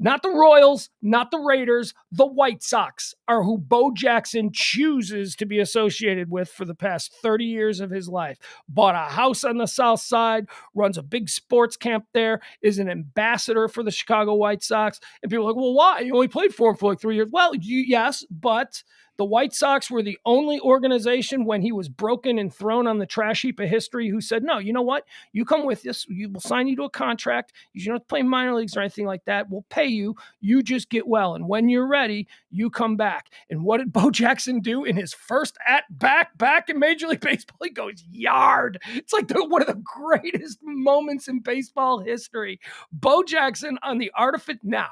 Not the Royals, not the Raiders, the White Sox are who Bo Jackson chooses to be associated with for the past 30 years of his life. Bought a house on the south side, runs a big sports camp there, is an ambassador for the Chicago White Sox. And people are like, well, why? You only played for him for like 3 years. Well, yes, but the White Sox were the only organization when he was broken and thrown on the trash heap of history who said, no, you know what? You come with us. We'll sign you to a contract. You don't have to play minor leagues or anything like that. We'll pay you. You just get well. And when you're ready, you come back. And what did Bo Jackson do in his first back in Major League Baseball? He goes yard. It's like one of the greatest moments in baseball history. Bo Jackson on the Art of It. Now,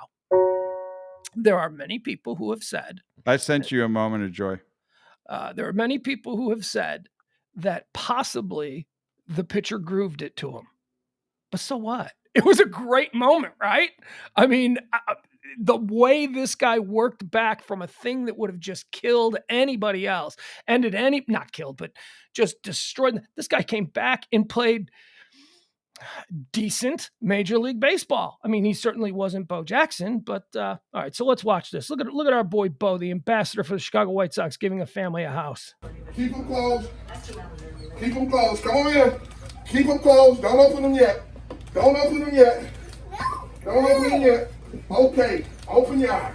there are many people who have said, I sent you a moment of joy. There are many people who have said that possibly the pitcher grooved it to him. But so what? It was a great moment, right? I mean, the way this guy worked back from a thing that would have just killed anybody else, not killed, but just destroyed. This guy came back and played decent Major League Baseball. I mean, he certainly wasn't Bo Jackson, but all right, so let's watch this. Look at our boy Bo, the ambassador for the Chicago White Sox, giving a family a house. Keep them closed. Keep them closed. Come on in. Keep them closed. Don't open them yet. Don't open them yet. Don't open them yet. Okay, open your eyes.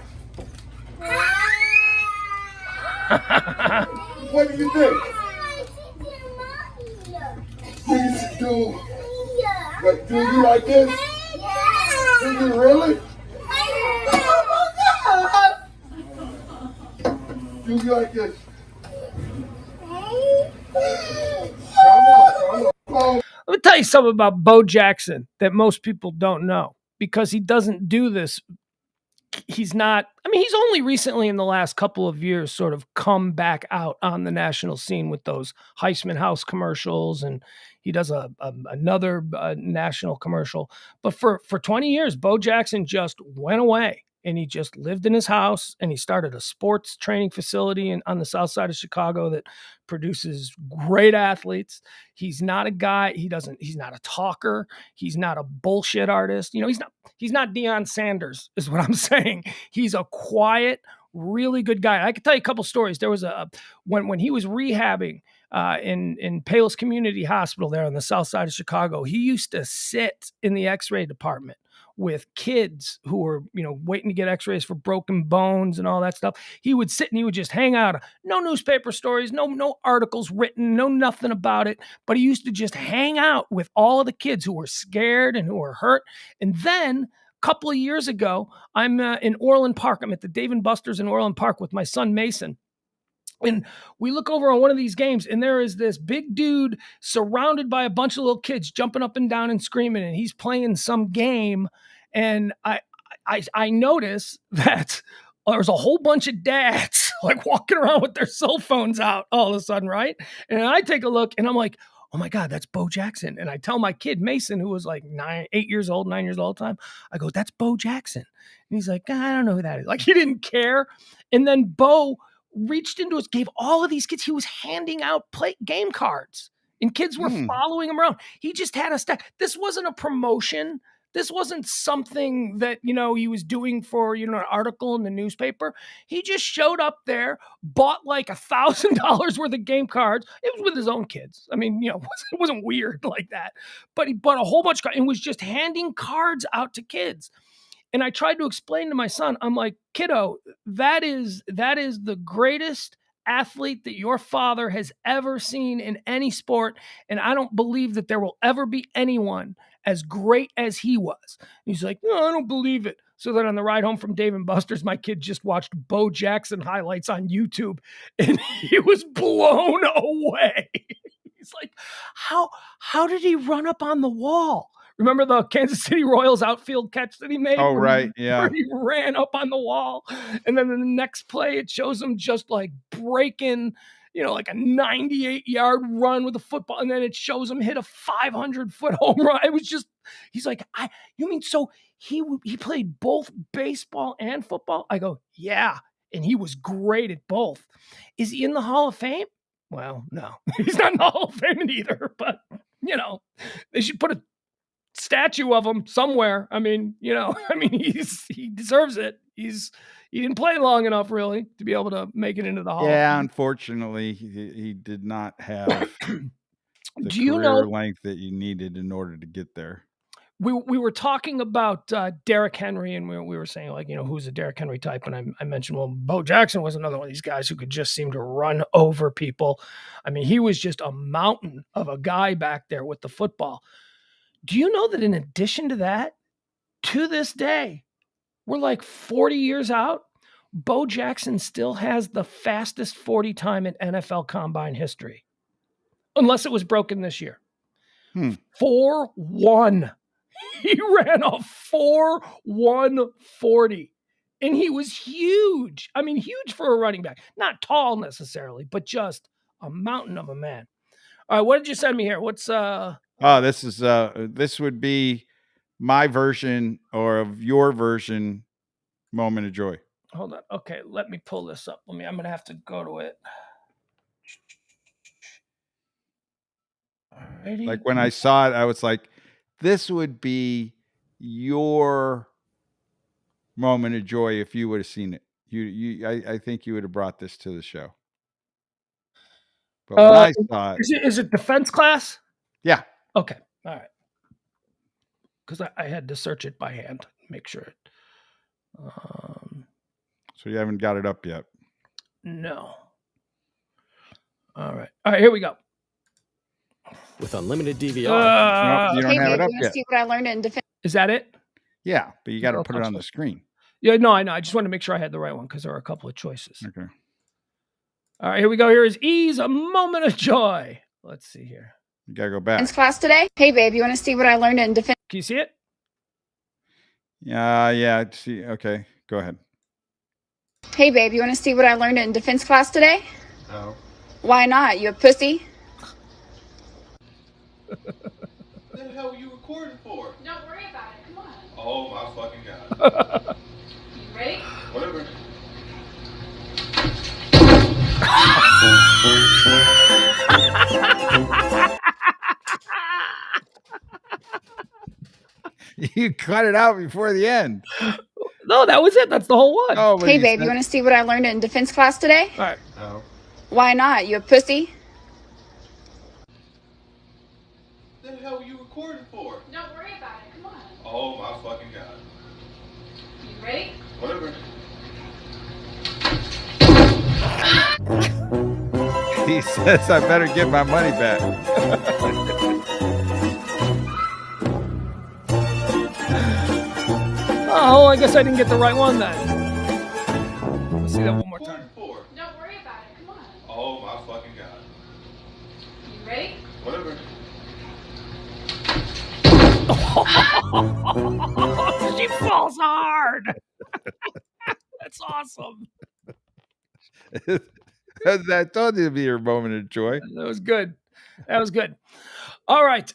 What do you think? Do you like this? Yeah. Do you really? Do you like this? tell you something about Bo Jackson that most people don't know, because he doesn't do this. He's not, I mean, he's only recently in the last couple of years sort of come back out on the national scene with those Heisman House commercials, and he does another national commercial. But for 20 years, Bo Jackson just went away, and he just lived in his house, and he started a sports training facility on the south side of Chicago that produces great athletes. He's not a guy, he's not a talker. He's not a bullshit artist. He's not Deion Sanders is what I'm saying. He's a quiet, really good guy. I can tell you a couple stories. There was when he was rehabbing in Palos Community Hospital there on the south side of Chicago, he used to sit in the x-ray department with kids who were, waiting to get x-rays for broken bones and all that stuff. He would sit and he would just hang out. No newspaper stories, no articles written, no nothing about it. But he used to just hang out with all of the kids who were scared and who were hurt. And then a couple of years ago, I'm in Orland Park. I'm at the Dave & Buster's in Orland Park with my son, Mason. And we look over on one of these games, and there is this big dude surrounded by a bunch of little kids jumping up and down and screaming, and he's playing some game. And I notice that there's a whole bunch of dads like walking around with their cell phones out all of a sudden, right? And I take a look, and I'm like, oh my God, that's Bo Jackson. And I tell my kid, Mason, who was like 9 years old at the time, I go, that's Bo Jackson. And he's like, I don't know who that is. Like, he didn't care. And then Bo reached into us, gave all of these kids, he was handing out game cards, and kids were following him around. He just had a stack. This wasn't a promotion. This wasn't something that, he was doing for, an article in the newspaper. He just showed up there, bought like $1,000 worth of game cards. It was with his own kids. I mean, it wasn't weird like that, but he bought a whole bunch of cards and was just handing cards out to kids. And I tried to explain to my son, I'm like, kiddo, that is the greatest athlete that your father has ever seen in any sport. And I don't believe that there will ever be anyone as great as he was. And he's like, no, I don't believe it. So then on the ride home from Dave & Buster's, my kid just watched Bo Jackson highlights on YouTube, and he was blown away. He's like, how did he run up on the wall? Remember the Kansas City Royals outfield catch that he made? Oh, right. Yeah. Where he ran up on the wall. And then in the next play, it shows him just like breaking, like a 98-yard run with a football. And then it shows him hit a 500-foot home run. It was just, he's like, you mean, so he played both baseball and football? I go, yeah. And he was great at both. Is he in the Hall of Fame? Well, no, he's not in the Hall of Fame either, but they should put a statue of him somewhere. I mean, he deserves it. He didn't play long enough really to be able to make it into the Hall. Yeah, unfortunately, he did not have the career length that you needed in order to get there. We were talking about Derrick Henry, and we were saying, like, who's a Derrick Henry type, and I mentioned, well, Bo Jackson was another one of these guys who could just seem to run over people. I mean, he was just a mountain of a guy back there with the football. Do you know that in addition to that, to this day, we're like 40 years out, Bo Jackson still has the fastest 40 time in NFL Combine history, unless it was broken this year. 4.1. He ran a 4.1 40, and he was huge. I mean, huge for a running back. Not tall necessarily, but just a mountain of a man. All right, what did you send me here? What's this would be my version or of your version moment of joy. Hold on. Okay, let me pull this up. I'm going to have to go to it. Alrighty. Like when I saw it, I was like, this would be your moment of joy if you would have seen it. I think you would have brought this to the show. But when I saw it, is it defense class? Yeah. Okay. All right. Because I had to search it by hand, make sure. So you haven't got it up yet? No. All right. Here we go. With unlimited DVR. No, you don't have it up yet. See what I learned in defense. Is that it? Yeah, but you got to put it on the screen. Yeah, no, I know. I just wanted to make sure I had the right one because there are a couple of choices. Okay. All right, here we go. Here is Ease, a moment of joy. Let's see here. You gotta go back. Class today. Hey, babe, you want to see what I learned in defense? Can you see it? Yeah. See. Okay. Go ahead. Hey, babe, you want to see what I learned in defense class today? No. Why not? You a pussy? What the hell are you recording for? Don't worry about it. Come on. Oh my fucking god. You ready? Whatever. You cut it out before the end. No, that was it. That's the whole one. Oh, but Hey, he babe, said- you want to see what I learned in defense class today? All right. No. Why not? You a pussy? What the hell are you recording for? Don't worry about it. Come on. Oh my fucking god. You ready? Whatever. He says I better get my money back. Oh, I guess I didn't get the right one then. Let's see that one more time. Recording for? Don't worry about it. Come on. Oh my fucking god. You ready? Whatever. She falls hard. That's awesome. I told you to be your moment of joy. That was good. That was good. All right.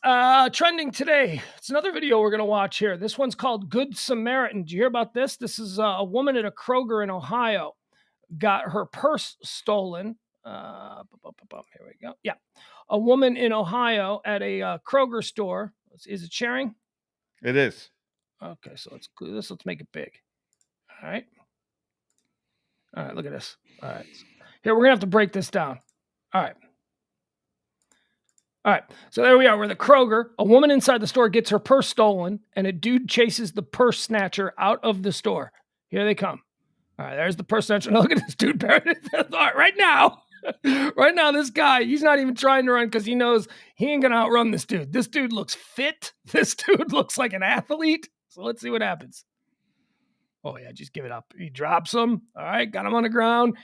Trending today. It's another video we're going to watch here. This one's called Good Samaritan. Did you hear about this? This is a woman at a Kroger in Ohio got her purse stolen. Here we go. Yeah. A woman in Ohio at a Kroger store. Is it sharing? It is. Okay, so let's do this. Let's make it big. All right. All right, look at this. All right. Here, we're going to have to break this down. All right. All right. So there we are. We're the Kroger. A woman inside the store gets her purse stolen, and a dude chases the purse snatcher out of the store. Here they come. All right, there's the purse snatcher. Now look at this dude. Right now, this guy, he's not even trying to run because he knows he ain't going to outrun this dude. This dude looks fit. This dude looks like an athlete. So let's see what happens. Oh, yeah, just give it up. He drops him. All right, got him on the ground.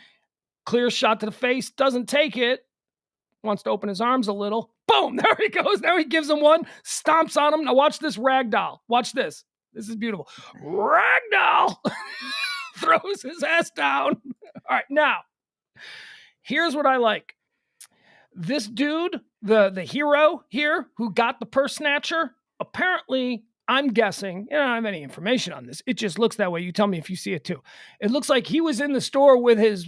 Clear shot to the face. Doesn't take it. Wants to open his arms a little. Boom, there he goes. Now he gives him one. Stomps on him. Now watch this ragdoll. Watch this. This is beautiful. Ragdoll. Throws his ass down. All right, now, here's what I like. This dude, the hero here who got the purse snatcher, apparently, I'm guessing, I don't have any information on this. It just looks that way. You tell me if you see it too. It looks like he was in the store with his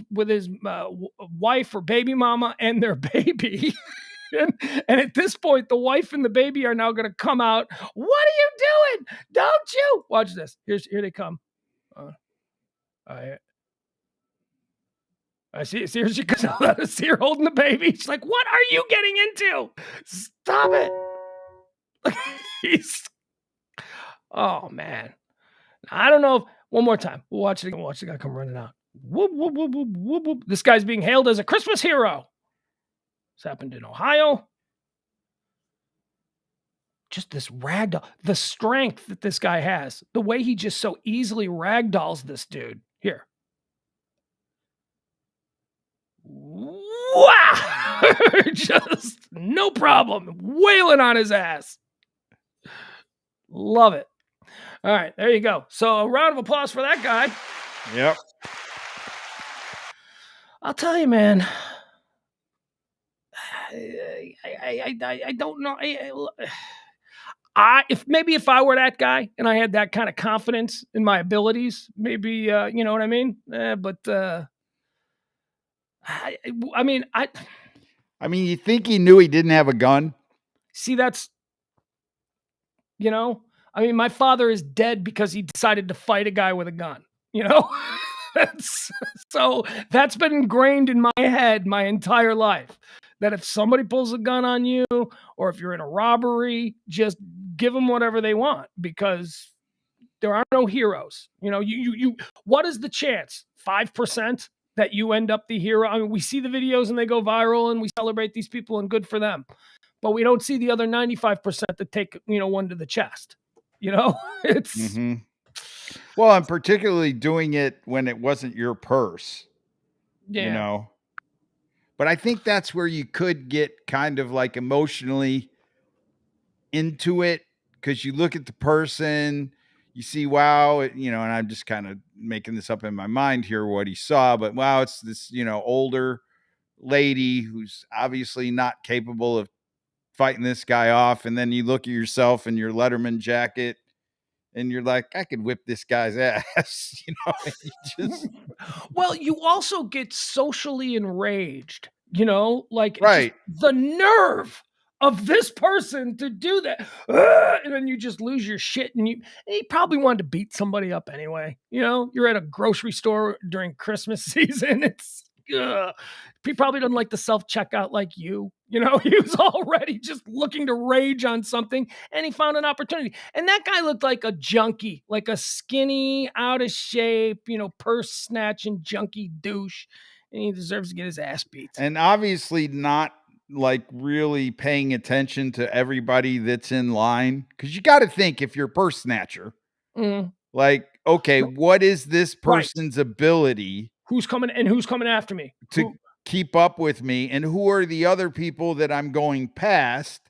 wife or baby mama and their baby. and at this point, the wife and the baby are now going to come out. What are you doing? Don't you? Watch this. Here they come. I see here she goes. I see her holding the baby. She's like, "What are you getting into? Stop it!" Oh man, I don't know if one more time. We'll watch it again. Watch the guy come running out. Whoop whoop whoop whoop whoop whoop. This guy's being hailed as a Christmas hero. This happened in Ohio. Just this ragdoll, the strength that this guy has, the way he just so easily ragdolls this dude. Here. Wow! Just no problem. Wailing on his ass. Love it. All right, there you go. So a round of applause for that guy. Yep. I'll tell you, man. I don't know. If I were that guy and I had that kind of confidence in my abilities, maybe you know what I mean. I mean, you think he knew he didn't have a gun? See, that's, my father is dead because he decided to fight a guy with a gun, So that's been ingrained in my head my entire life, that if somebody pulls a gun on you or if you're in a robbery, just give them whatever they want because there are no heroes. What is the chance? 5% that you end up the hero? I mean, we see the videos and they go viral and we celebrate these people and good for them. But we don't see the other 95% that take, one to the chest. It's... Mm-hmm. Well, I'm particularly doing it when it wasn't your purse. Yeah. But I think that's where you could get kind of like emotionally into it because you look at the person, you see, wow, and I'm just kind of making this up in my mind here, what he saw, but wow, it's this, older lady who's obviously not capable of fighting this guy off. And then you look at yourself in your Letterman jacket and you're like, I could whip this guy's ass, and you just, Well, you also get socially enraged, like just right. the nerve of this person to do that. And then you just lose your shit. And he probably wanted to beat somebody up anyway. You're at a grocery store during Christmas season. He probably doesn't like the self-checkout like you. He was already just looking to rage on something and he found an opportunity. And that guy looked like a junkie, like a skinny, out of shape, purse snatching junkie douche. And he deserves to get his ass beat. And obviously not like really paying attention to everybody that's in line. Cause you got to think, if you're a purse snatcher, like, okay, what is this person's ability? Who's coming after me to keep up with me? And who are the other people that I'm going past?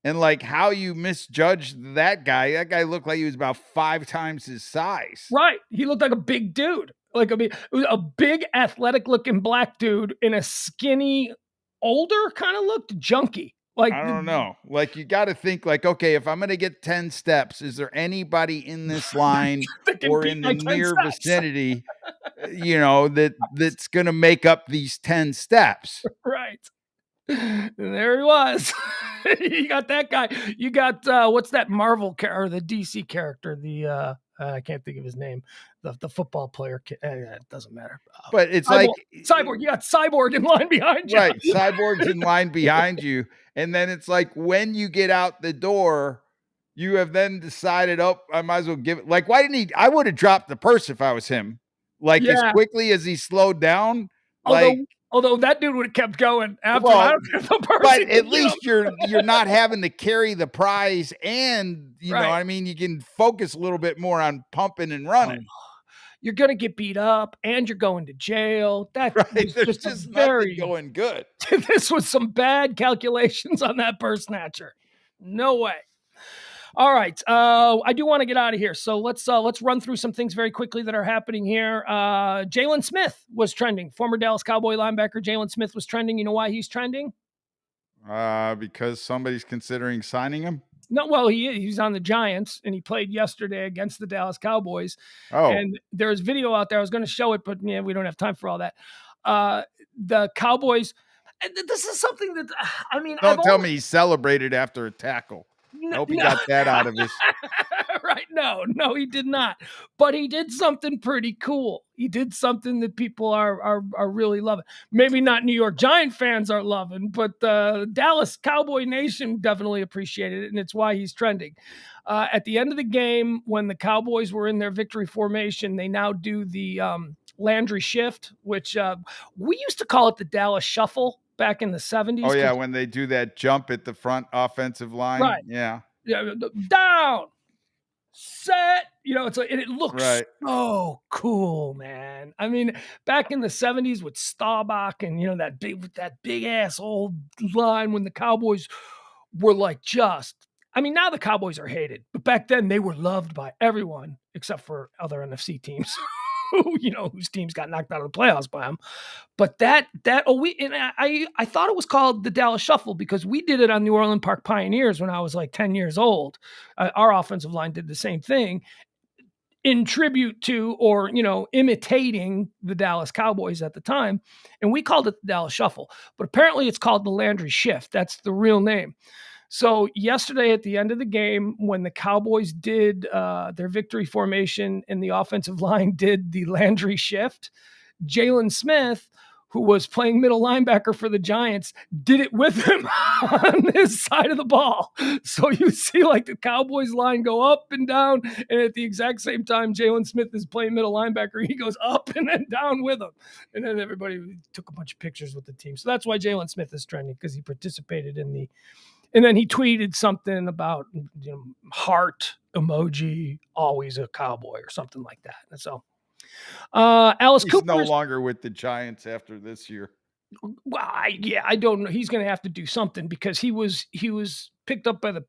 And like how you misjudged that guy. That guy looked like he was about 5 times his size. Right. He looked like a big dude. It was a big athletic looking black dude in a skinny, older kind of looked junkie. Like, I don't know. Like, you got to think like, okay, if I'm going to get 10 steps, is there anybody in this line or in the near vicinity, that's going to make up these 10 steps? Right. And there he was. You got that guy. You got, what's that Marvel or the DC character? The, I can't think of his name. The football player. It doesn't matter. But it's Cyborg. You got Cyborg in line behind you. Right. Cyborg's in line behind you. And then it's like when you get out the door, you have then decided, oh, I might as well give it. Like, why didn't I would have dropped the purse if I was him. Like, as quickly as he slowed down. Although that dude would have kept going after. Well, but at least you're not having to carry the prize, and you know what I mean, you can focus a little bit more on pumping and running. You're gonna get beat up, and you're going to jail. That right. There's just nothing going good. This was some bad calculations on that purse snatcher. No way. All right. I do want to get out of here. So let's run through some things very quickly that are happening here. Jalen Smith was trending. Former Dallas Cowboy linebacker Jalen Smith was trending. You know why he's trending? Because somebody's considering signing him? No, well, he's on the Giants, and he played yesterday against the Dallas Cowboys. Oh. And there's video out there. I was going to show it, but we don't have time for all that. The Cowboys, and this is something that, don't tell me he celebrated after a tackle. I hope he got that out of his. Right. No, he did not. But he did something pretty cool. He did something that people are really loving. Maybe not New York Giant fans are loving, but Dallas Cowboy Nation definitely appreciated it, and it's why he's trending. At the end of the game, when the Cowboys were in their victory formation, they now do the Landry shift, which we used to call it the Dallas Shuffle back in the 70s. Oh, yeah, when they do that jump at the front offensive line. Right. Yeah. Down, set, it's like, and it looks so cool, man. I mean, back in the 70s with Staubach and, that big ass old line when the Cowboys were like now the Cowboys are hated, but back then they were loved by everyone except for other NFC teams. Whose teams got knocked out of the playoffs by them. But I thought it was called the Dallas Shuffle because we did it on New Orleans Park Pioneers when I was like 10 years old. Our offensive line did the same thing in tribute to, or, imitating the Dallas Cowboys at the time. And we called it the Dallas Shuffle, but apparently it's called the Landry Shift. That's the real name. So yesterday at the end of the game, when the Cowboys did their victory formation and the offensive line did the Landry shift, Jalen Smith, who was playing middle linebacker for the Giants, did it with him on his side of the ball. So you see like the Cowboys line go up and down, and at the exact same time Jalen Smith is playing middle linebacker, he goes up and then down with him. And then everybody took a bunch of pictures with the team. So that's why Jalen Smith is trending, because he participated in the. And then he tweeted something about, heart emoji, always a Cowboy or something like that. And so Alice Cooper. He's no longer with the Giants after this year. Well, I don't know. He's going to have to do something because he was picked up by the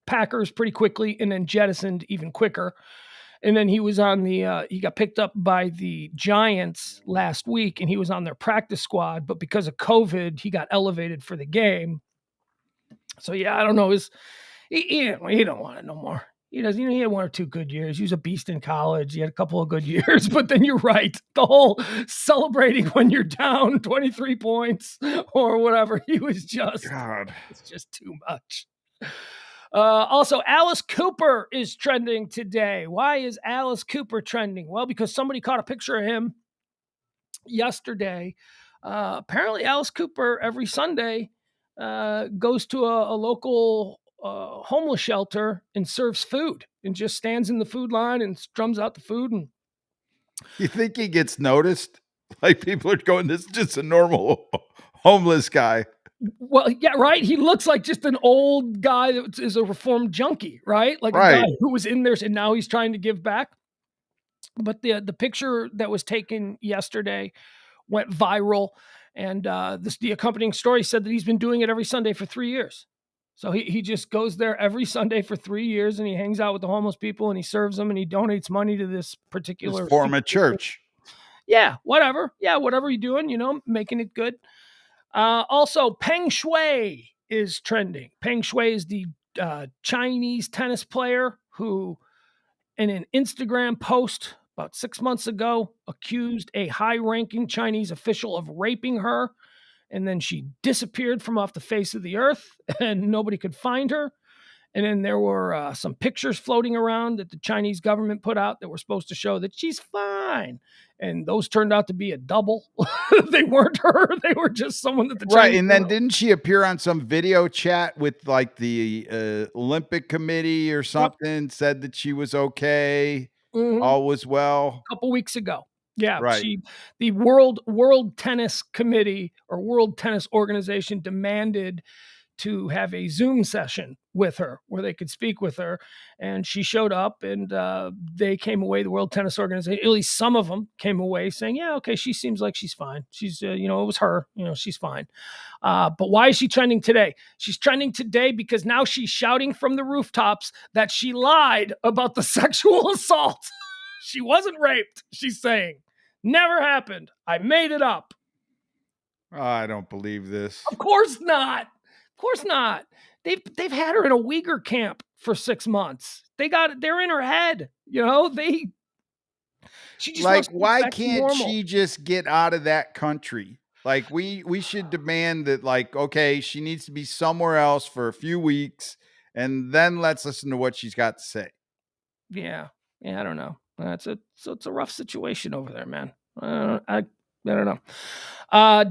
Packers pretty quickly and then jettisoned even quicker. And then he was on he got picked up by the Giants last week, and he was on their practice squad. But because of COVID, he got elevated for the game. So, yeah, I don't know. He don't want it no more. He does. He had 1 or 2 good years. He was a beast in college. He had a couple of good years. But then you're right. The whole celebrating when you're down 23 points or whatever, he was just, God. It's just too much. Also, Alice Cooper is trending today. Why is Alice Cooper trending? Well, because somebody caught a picture of him yesterday. Apparently, Alice Cooper every Sunday goes to a local homeless shelter and serves food and just stands in the food line and drums out the food. And You think he gets noticed? Like people are going, this is just a normal homeless guy. well, yeah, right. He looks like just an old guy that is a reformed junkie, right? Like a guy who was in there and now he's trying to give back. But the picture that was taken yesterday went viral, and the accompanying story said that he's been doing it every Sunday for 3 years. So he just goes there every Sunday for 3 years, and he hangs out with the homeless people, and he serves them, and he donates money to this particular Just form a church. Yeah, whatever. Yeah, whatever you're doing, making it good. Also, Peng Shuai is trending. Peng Shuai is the Chinese tennis player who, in an Instagram post about 6 months ago, accused a high-ranking Chinese official of raping her, and then she disappeared from off the face of the earth, and nobody could find her. And then there were some pictures floating around that the Chinese government put out that were supposed to show that she's fine. And those turned out to be a double. They weren't her. They were just someone that the Right. Chinese And then didn't she appear on some video chat with like the Olympic committee or something, said that she was okay, all was well? a couple weeks ago. Yeah, Right. the World Tennis Committee or World Tennis Organization demanded to have a Zoom session with her where they could speak with her, and she showed up, and they came away. The World Tennis Organization, at least some of them, came away saying, "Yeah, okay, she seems like she's fine. She's, it was her. She's fine." But why is she trending today? She's trending today because now she's shouting from the rooftops that she lied about the sexual assault. She wasn't raped. She's saying, "Never happened. I made it up." Oh, I don't believe this. Of course not. Of course not. They've had her in a Uyghur camp for 6 months. They're in her head. She just Like, wants to get why back to can't normal. she just get out of that country? Like, we should demand that, like, okay, she needs to be somewhere else for a few weeks, and then let's listen to what she's got to say. Yeah, I don't know. It's a rough situation over there, man. I don't know.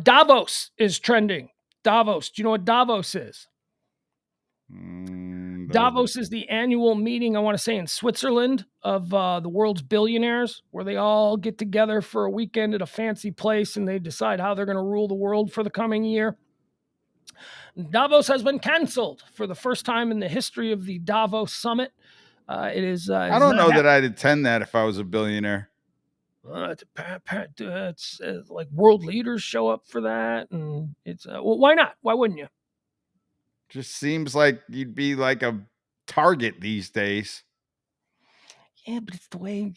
Davos is trending. Davos. Do you know what Davos is? Davos is the annual meeting, I want to say, in Switzerland of the world's billionaires, where they all get together for a weekend at a fancy place and they decide how they're going to rule the world for the coming year. Davos has been canceled for the first time in the history of the Davos Summit. It is. I don't know that I'd attend that if I was a billionaire. It's like world leaders show up for that, and it's well, why not? Why wouldn't you? Just seems like you'd be like a target these days. Yeah, but it's the way,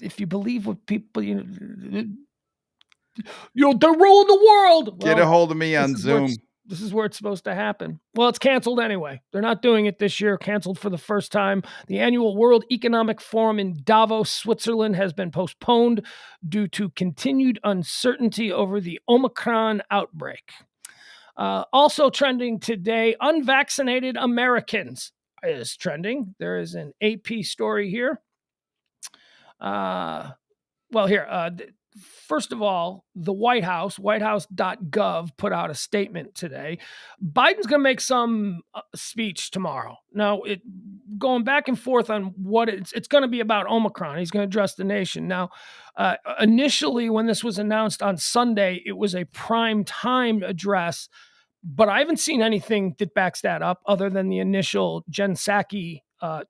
if you believe what people, they're ruling the world. Get a hold of me on Zoom. This is where it's supposed to happen. Well, it's canceled anyway. They're not doing it this year. Canceled for the first time. The annual World Economic Forum in Davos, Switzerland, has been postponed due to continued uncertainty over the Omicron outbreak. Also trending today, unvaccinated Americans is trending. There is an AP story here. First of all, the White House, whitehouse.gov, put out a statement today. Biden's going to make some speech tomorrow. Now, going back and forth on what it's going to be about Omicron. He's going to address the nation. Now, initially, when this was announced on Sunday, it was a prime time address, but I haven't seen anything that backs that up other than the initial Jen Psaki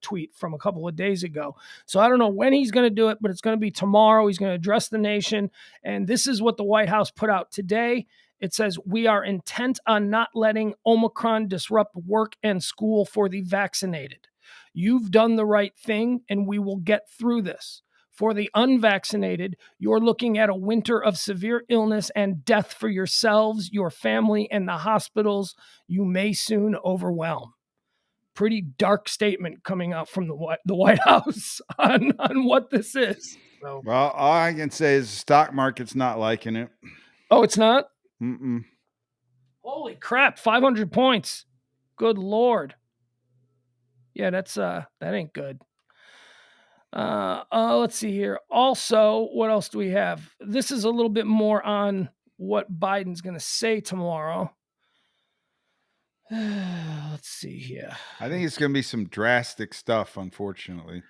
tweet from a couple of days ago. So I don't know when he's going to do it, but it's going to be tomorrow. He's going to address the nation. And this is what the White House put out today. It says, we are intent on not letting Omicron disrupt work and school for the vaccinated. You've done the right thing, and we will get through this. For the unvaccinated, you're looking at a winter of severe illness and death for yourselves, your family, and the hospitals you may soon overwhelm. Pretty dark statement coming out from the White House on what this is. So. Well, all I can say is the stock market's not liking it. Oh, it's not? Mm-mm. Holy crap, 500 points. Good Lord. Yeah, that ain't good. Let's see here. Also, what else do we have? This is a little bit more on what Biden's going to say tomorrow. Let's see here. I think it's going to be some drastic stuff, unfortunately.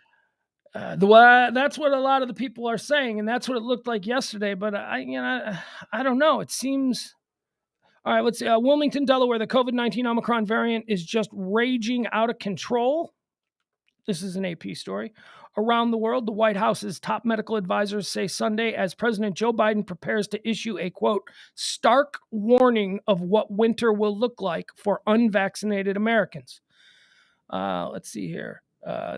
That's what a lot of the people are saying, and that's what it looked like yesterday. But I don't know. It seems. All right, let's see. Wilmington, Delaware, the COVID-19 Omicron variant is just raging out of control. This is an AP story. Around the world, the White House's top medical advisors say Sunday as President Joe Biden prepares to issue a, quote, stark warning of what winter will look like for unvaccinated Americans. Let's see here.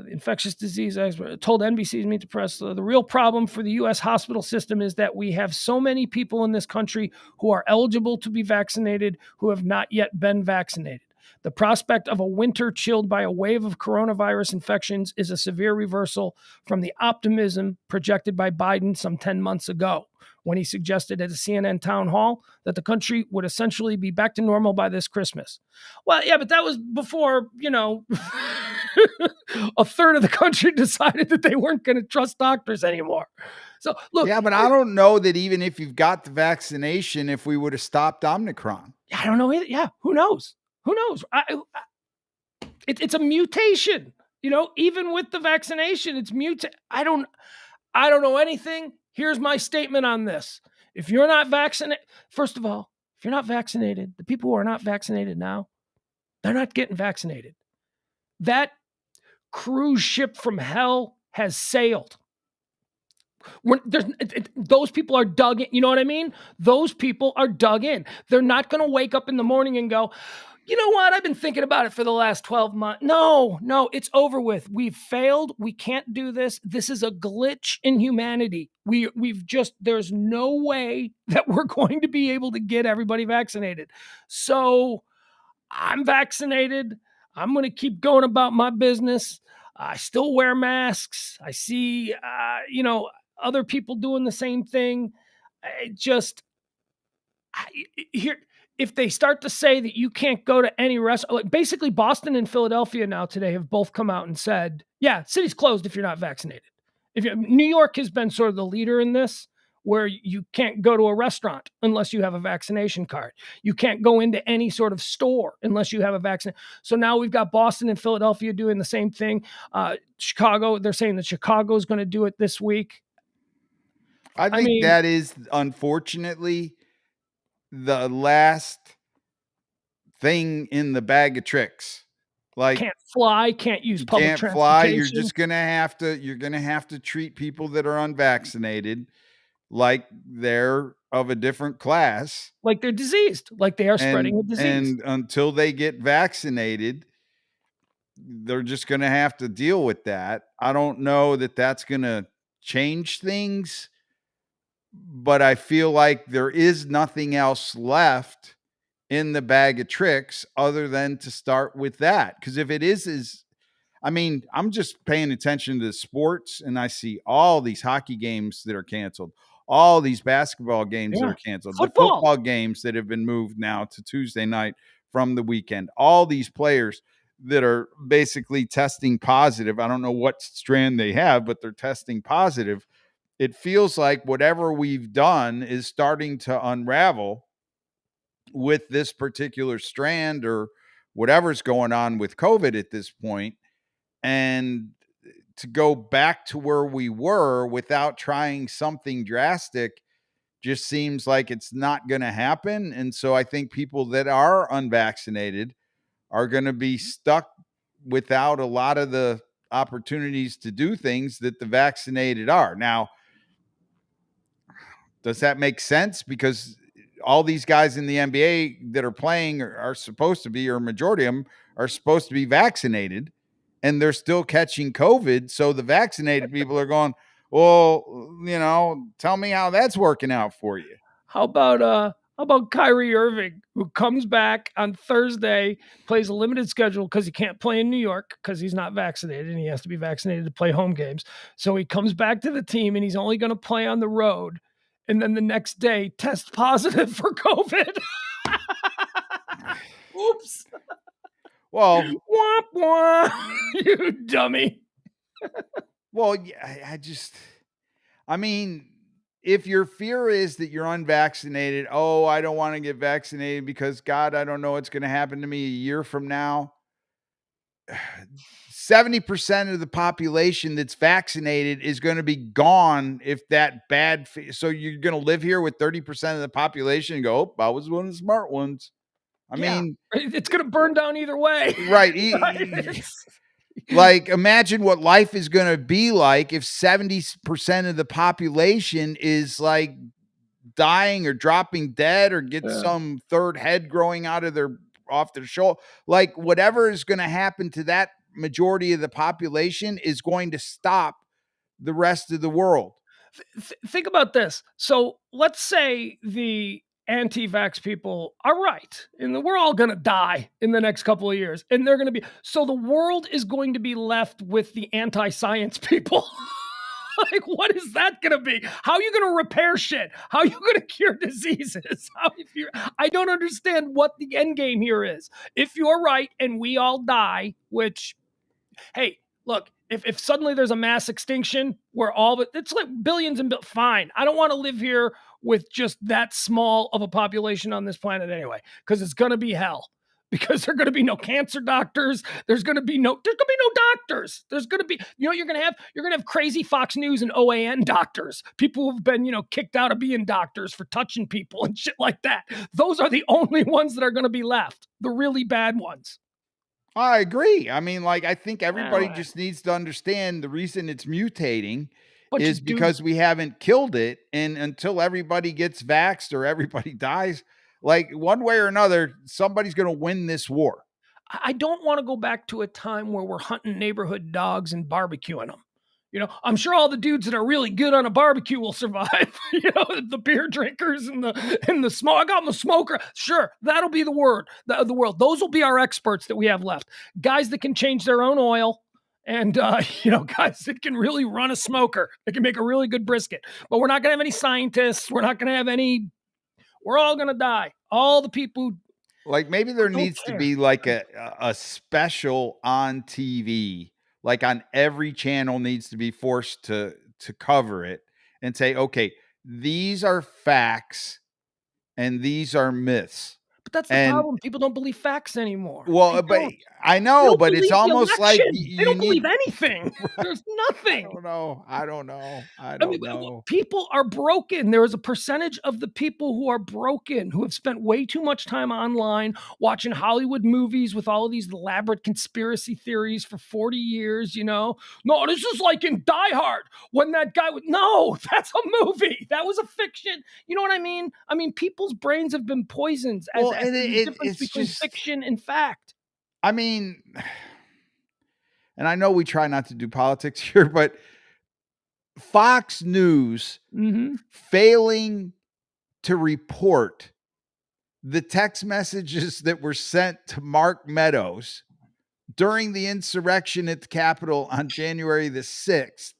Infectious disease expert told NBC's Meet the Press, the real problem for the U.S. hospital system is that we have so many people in this country who are eligible to be vaccinated who have not yet been vaccinated. The prospect of a winter chilled by a wave of coronavirus infections is a severe reversal from the optimism projected by Biden some 10 months ago, when he suggested at a CNN town hall that the country would essentially be back to normal by this Christmas. Well, yeah, but that was before, a third of the country decided that they weren't going to trust doctors anymore. So, look. Yeah, but I don't know that even if you've got the vaccination, if we would have stopped Omicron. I don't know either. Yeah, who knows? Who knows? It's a mutation. Even with the vaccination, it's I don't know anything. Here's my statement on this. If you're not vaccinated, first of all, if you're not vaccinated, the people who are not vaccinated now, they're not getting vaccinated. That cruise ship from hell has sailed. Those people are dug in. You know what I mean? Those people are dug in. They're not going to wake up in the morning and go, you know what? I've been thinking about it for the last 12 months. No, it's over with. We've failed. We can't do this. This is a glitch in humanity. There's no way that we're going to be able to get everybody vaccinated. So I'm vaccinated. I'm going to keep going about my business. I still wear masks. I see, other people doing the same thing. If they start to say that you can't go to any restaurant, like basically Boston and Philadelphia now today have both come out and said, yeah, city's closed if you're not vaccinated. New York has been sort of the leader in this, where you can't go to a restaurant unless you have a vaccination card. You can't go into any sort of store unless you have a vaccine. So now we've got Boston and Philadelphia doing the same thing. Chicago, they're saying that Chicago is going to do it this week. I think that is, unfortunately, the last thing in the bag of tricks. Like, can't fly, can't use public transportation. Fly. You're just gonna have to treat people that are unvaccinated like they're of a different class, like they're diseased, like they are spreading a disease. And until they get vaccinated, they're just gonna have to deal with that. I don't know that that's gonna change things, but I feel like there is nothing else left in the bag of tricks other than to start with that. Because if it is, I'm just paying attention to the sports, and I see all these hockey games that are canceled, all these basketball games that are canceled, the football games that have been moved now to Tuesday night from the weekend, all these players that are basically testing positive. I don't know what strand they have, but they're testing positive. It feels like whatever we've done is starting to unravel with this particular strand or whatever's going on with COVID at this point. And to go back to where we were without trying something drastic just seems like it's not going to happen. And so I think people that are unvaccinated are going to be stuck without a lot of the opportunities to do things that the vaccinated are. Now, does that make sense? Because all these guys in the NBA that are playing are supposed to be, or majority of them are supposed to be vaccinated, and they're still catching COVID. So the vaccinated people are going, well, tell me how that's working out for you. How about Kyrie Irving, who comes back on Thursday, plays a limited schedule because he can't play in New York because he's not vaccinated and he has to be vaccinated to play home games. So he comes back to the team and he's only going to play on the road. And then the next day, test positive for COVID. Oops. Well, womp womp, you dummy. Well, I mean, if your fear is that you're unvaccinated, oh, I don't want to get vaccinated because God, I don't know what's going to happen to me a year from now. 70% of the population that's vaccinated is going to be gone if that bad. So you're going to live here with 30% of the population and go, oh, I was one of the smart ones. I mean, it's going to burn down either way. Right. Like, imagine what life is going to be like if 70% of the population is like dying or dropping dead or get some third head growing off their shoulder. Like, whatever is going to happen to that majority of the population is going to stop the rest of the world. Think about this. So let's say the anti-vax people are right, and we're all going to die in the next couple of years, and they're going to be, so the world is going to be left with the anti-science people. Like, what is that going to be? How are you going to repair shit? How are you going to cure diseases? I don't understand what the end game here is. If you're right and we all die, which, hey, look, if suddenly there's a mass extinction where it's like billions and fine. I don't want to live here with just that small of a population on this planet anyway, because it's going to be hell. Because there are going to be no cancer doctors. There's going to be no doctors. There's going to be, you're going to have crazy Fox News and OAN doctors. People who've been, kicked out of being doctors for touching people and shit like that. Those are the only ones that are going to be left. The really bad ones. I agree. I mean, like, I think everybody just needs to understand the reason it's mutating is because we haven't killed it. And until everybody gets vaxxed or everybody dies, like, one way or another, somebody's going to win this war. I don't want to go back to a time where we're hunting neighborhood dogs and barbecuing them. I'm sure all the dudes that are really good on a barbecue will survive. The beer drinkers and the smoke. I got my smoker. Sure, that'll be the world. Those will be our experts that we have left. Guys that can change their own oil, and guys that can really run a smoker. That can make a really good brisket. But we're not going to have any scientists. We're not going to have any. We're all going to die. All the people. Like, maybe there needs to be like a special on TV. Like, on every channel needs to be forced to cover it and say, okay, these are facts and these are myths. But that's the problem. People don't believe facts anymore. Well, but I know, but it's almost like they don't believe anything. There's nothing. I don't know. People are broken. There is a percentage of the people who are broken, who have spent way too much time online watching Hollywood movies with all of these elaborate conspiracy theories for 40 years, No, this is like in Die Hard when that guy no, that's a movie. That was a fiction. You know what I mean? I mean, people's brains have been poisoned as the difference between fiction and fact. I mean, and I know we try not to do politics here, but Fox News failing to report the text messages that were sent to Mark Meadows during the insurrection at the Capitol on January the 6th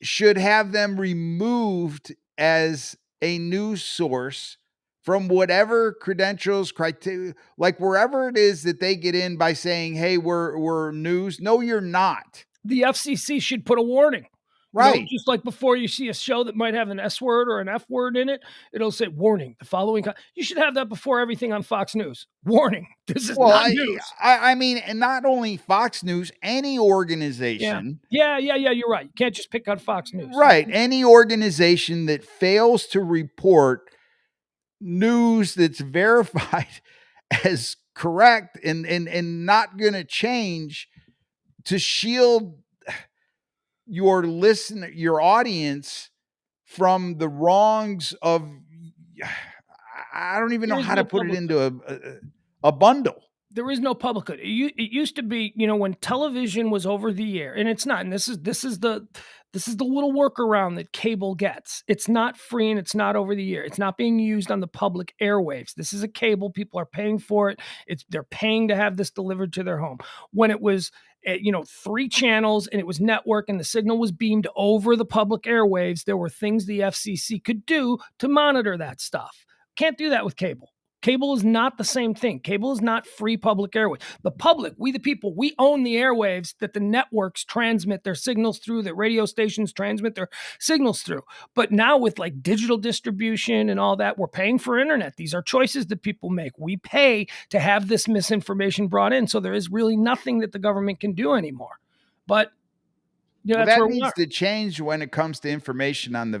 should have them removed as a news source from whatever credentials, criteria, like wherever it is that they get in by saying, hey, we're news. No, you're not. The FCC should put a warning. Right. Just like before you see a show that might have an S word or an F word in it, it'll say, warning, the following. You should have that before everything on Fox News. Warning, this is not news. I mean, and not only Fox News, any organization. Yeah, you're right. You can't just pick on Fox News. Right. Any organization that fails to report news that's verified as correct and not going to change to shield your audience from the wrongs of I don't even know There is how no to put it public into a bundle. There is no public good. It used to be, when television was over the air, and it's not. And this is the little workaround that cable gets. It's not free and it's not over the air. It's not being used on the public airwaves. This is a cable. People are paying for it. They're paying to have this delivered to their home. When it was, 3 channels and it was network and the signal was beamed over the public airwaves, there were things the FCC could do to monitor that stuff. Can't do that with cable. Cable is not the same thing. Cable is not free public airwaves. The public, we the people, we own the airwaves that the networks transmit their signals through, that radio stations transmit their signals through. But now with like digital distribution and all that, we're paying for internet. These are choices that people make. We pay to have this misinformation brought in. So there is really nothing that the government can do anymore. But Well, that's that where we needs are. to change when it comes to information on the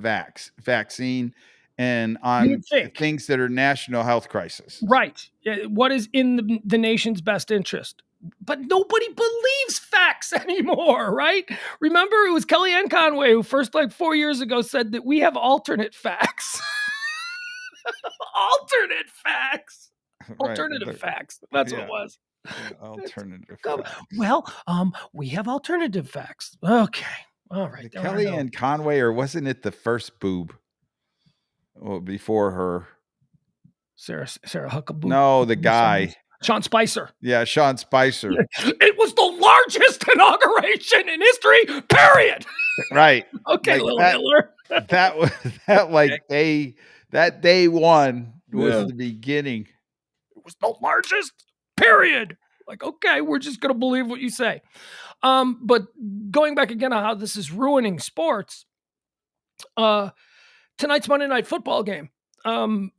vaccine and You on would think. things that are national health crisis. Right. What is in the nation's best interest? But nobody believes facts anymore, right? Remember, it was Kellyanne Conway who first, 4 years ago, said that we have alternate facts. Alternate facts. Alternative facts. That's what it was. Alternative Go- facts. Well, we have alternative facts. Okay. All right. There are no- Kellyanne Conway, or wasn't it the first boob? Well, before her. Sarah Huckabee. No, the guy. Sean Spicer. Yeah, Sean Spicer. It was the largest inauguration in history, period. Right. Okay, Like little that- Hitler. That was that day one was Yeah. the beginning. It was the largest, period. Like, okay, we're just going to believe what you say. But going back again on how this is ruining sports, tonight's Monday Night Football game.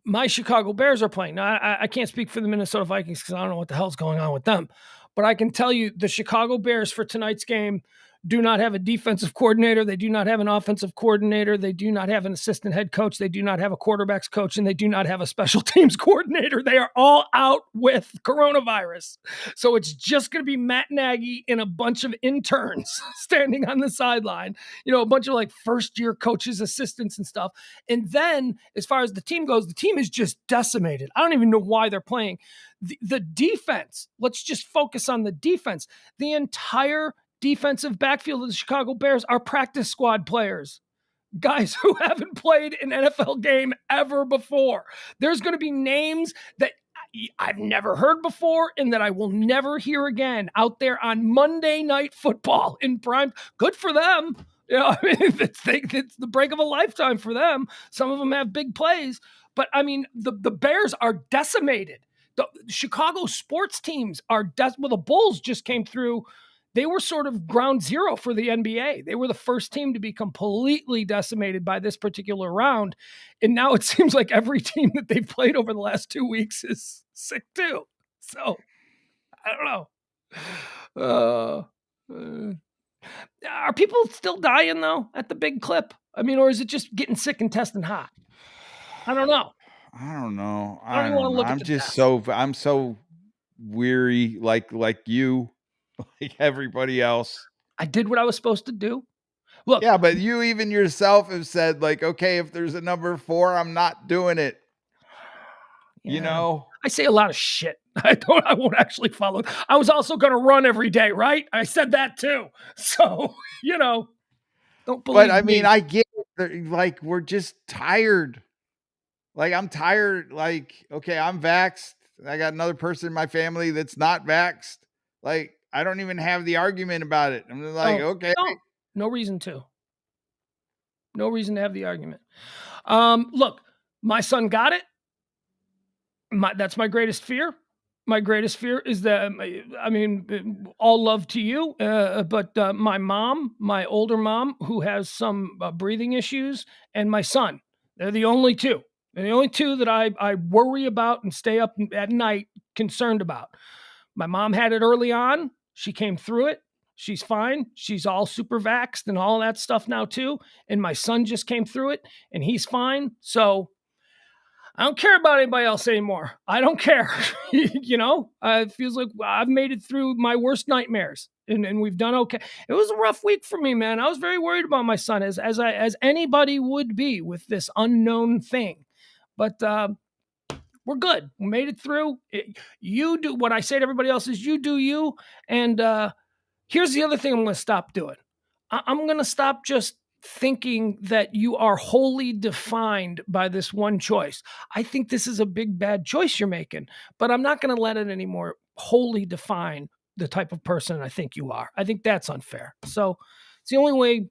My Chicago Bears are playing. Now, I can't speak for the Minnesota Vikings because I don't know what the hell's going on with them. But I can tell you the Chicago Bears for tonight's game do not have a defensive coordinator. They do not have an offensive coordinator. They do not have an assistant head coach. They do not have a quarterbacks coach, and they do not have a special teams coordinator. They are all out with coronavirus. So it's just going to be Matt Nagy and a bunch of interns standing on the sideline, a bunch of first-year coaches, assistants and stuff. And then as far as the team goes, the team is just decimated. I don't even know why they're playing. The defense, let's just focus on the defense. The entire defensive backfield of the Chicago Bears are practice squad players, guys who haven't played an NFL game ever before. There's going to be names that I've never heard before and that I will never hear again out there on Monday Night Football in prime. Good for them. It's the break of a lifetime for them. Some of them have big plays, but I mean, the Bears are decimated. The Chicago sports teams are well, the Bulls just came through. They were sort of ground zero for the NBA. They were the first team to be completely decimated by this particular round. And now it seems like every team that they've played over the last 2 weeks is sick too. So I don't know. Are people still dying though at the big clip? I mean, or is it just getting sick and testing hot? I don't know. I don't know. I don't even wanna look at I'm the just deaths. I'm so weary, like you, like everybody else. I did what I was supposed to do. Look, Yeah, but you even yourself have said, okay, if there's a number 4, I'm not doing it. yeah. I say a lot of shit. I won't actually follow. I was also going to run every day, right? I said that too. So, don't believe But I mean, me. I get it. We're just tired. I'm tired. Okay, I'm vaxxed. I got another person in my family that's not vaxxed. I don't even have the argument about it. I'm just okay. No reason to. No reason to have the argument. Look, my son got it. That's my greatest fear. My greatest fear is that, I mean, all love to you, but my mom, my older mom, who has some breathing issues, and my son, they're the only two. They're the only two that I worry about and stay up at night concerned about. My mom had it early on. She came through it. She's fine. She's all super vaxxed and all that stuff now too. And my son just came through it and he's fine. So I don't care about anybody else anymore. I don't care. It feels like I've made it through my worst nightmares and we've done okay. It was a rough week for me, man. I was very worried about my son as anybody would be with this unknown thing. But we're good. We made it through. You do what I say to everybody else is you do you. And here's the other thing I'm going to stop doing. I'm going to stop just thinking that you are wholly defined by this one choice. I think this is a big, bad choice you're making, but I'm not going to let it anymore wholly define the type of person I think you are. I think that's unfair. So it's the only way.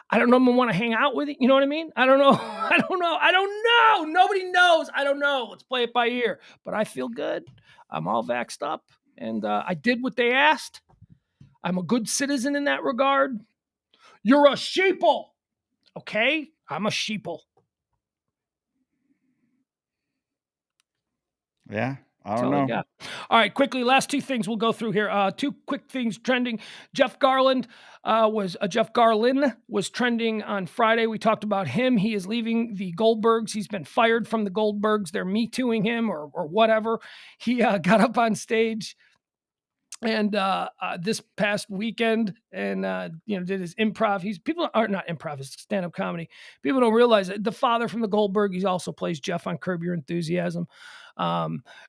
I don't know if I want to hang out with you. You know what I mean? I don't know. I don't know. Nobody knows. I don't know. Let's play it by ear. But I feel good. I'm all vaxxed up. And I did what they asked. I'm a good citizen in that regard. You're a sheeple. Okay? I'm a sheeple. Yeah. I don't know. All right, quickly, last two things we'll go through here. Two quick things trending. Jeff Garlin was trending on Friday. We talked about him. He is leaving the Goldbergs. He's been fired from the Goldbergs. They're Me Tooing him or whatever. He got up on stage and this past weekend and did his improv. People are not improv, his stand-up comedy. People don't realize that the father from the Goldberg, he also plays Jeff on Curb Your Enthusiasm.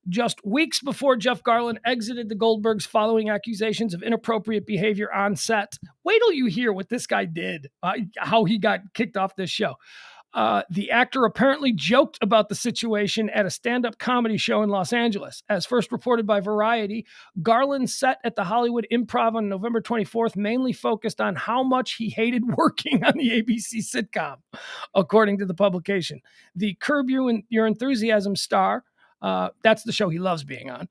Just weeks before Jeff Garlin exited the Goldbergs following accusations of inappropriate behavior on set. Wait till you hear what this guy did, how he got kicked off this show. The actor apparently joked about the situation at a stand-up comedy show in Los Angeles. As first reported by Variety, Garland's set at the Hollywood Improv on November 24th mainly focused on how much he hated working on the ABC sitcom, according to the publication. The Curb Your Enthusiasm star, that's the show he loves being on,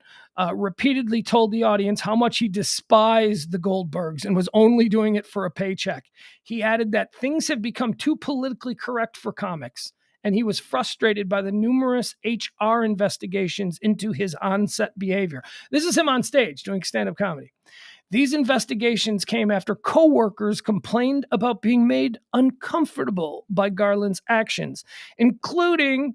repeatedly told the audience how much he despised the Goldbergs and was only doing it for a paycheck. He added that things have become too politically correct for comics, and he was frustrated by the numerous HR investigations into his on-set behavior. This is him on stage doing stand-up comedy. These investigations came after coworkers complained about being made uncomfortable by Garland's actions, including...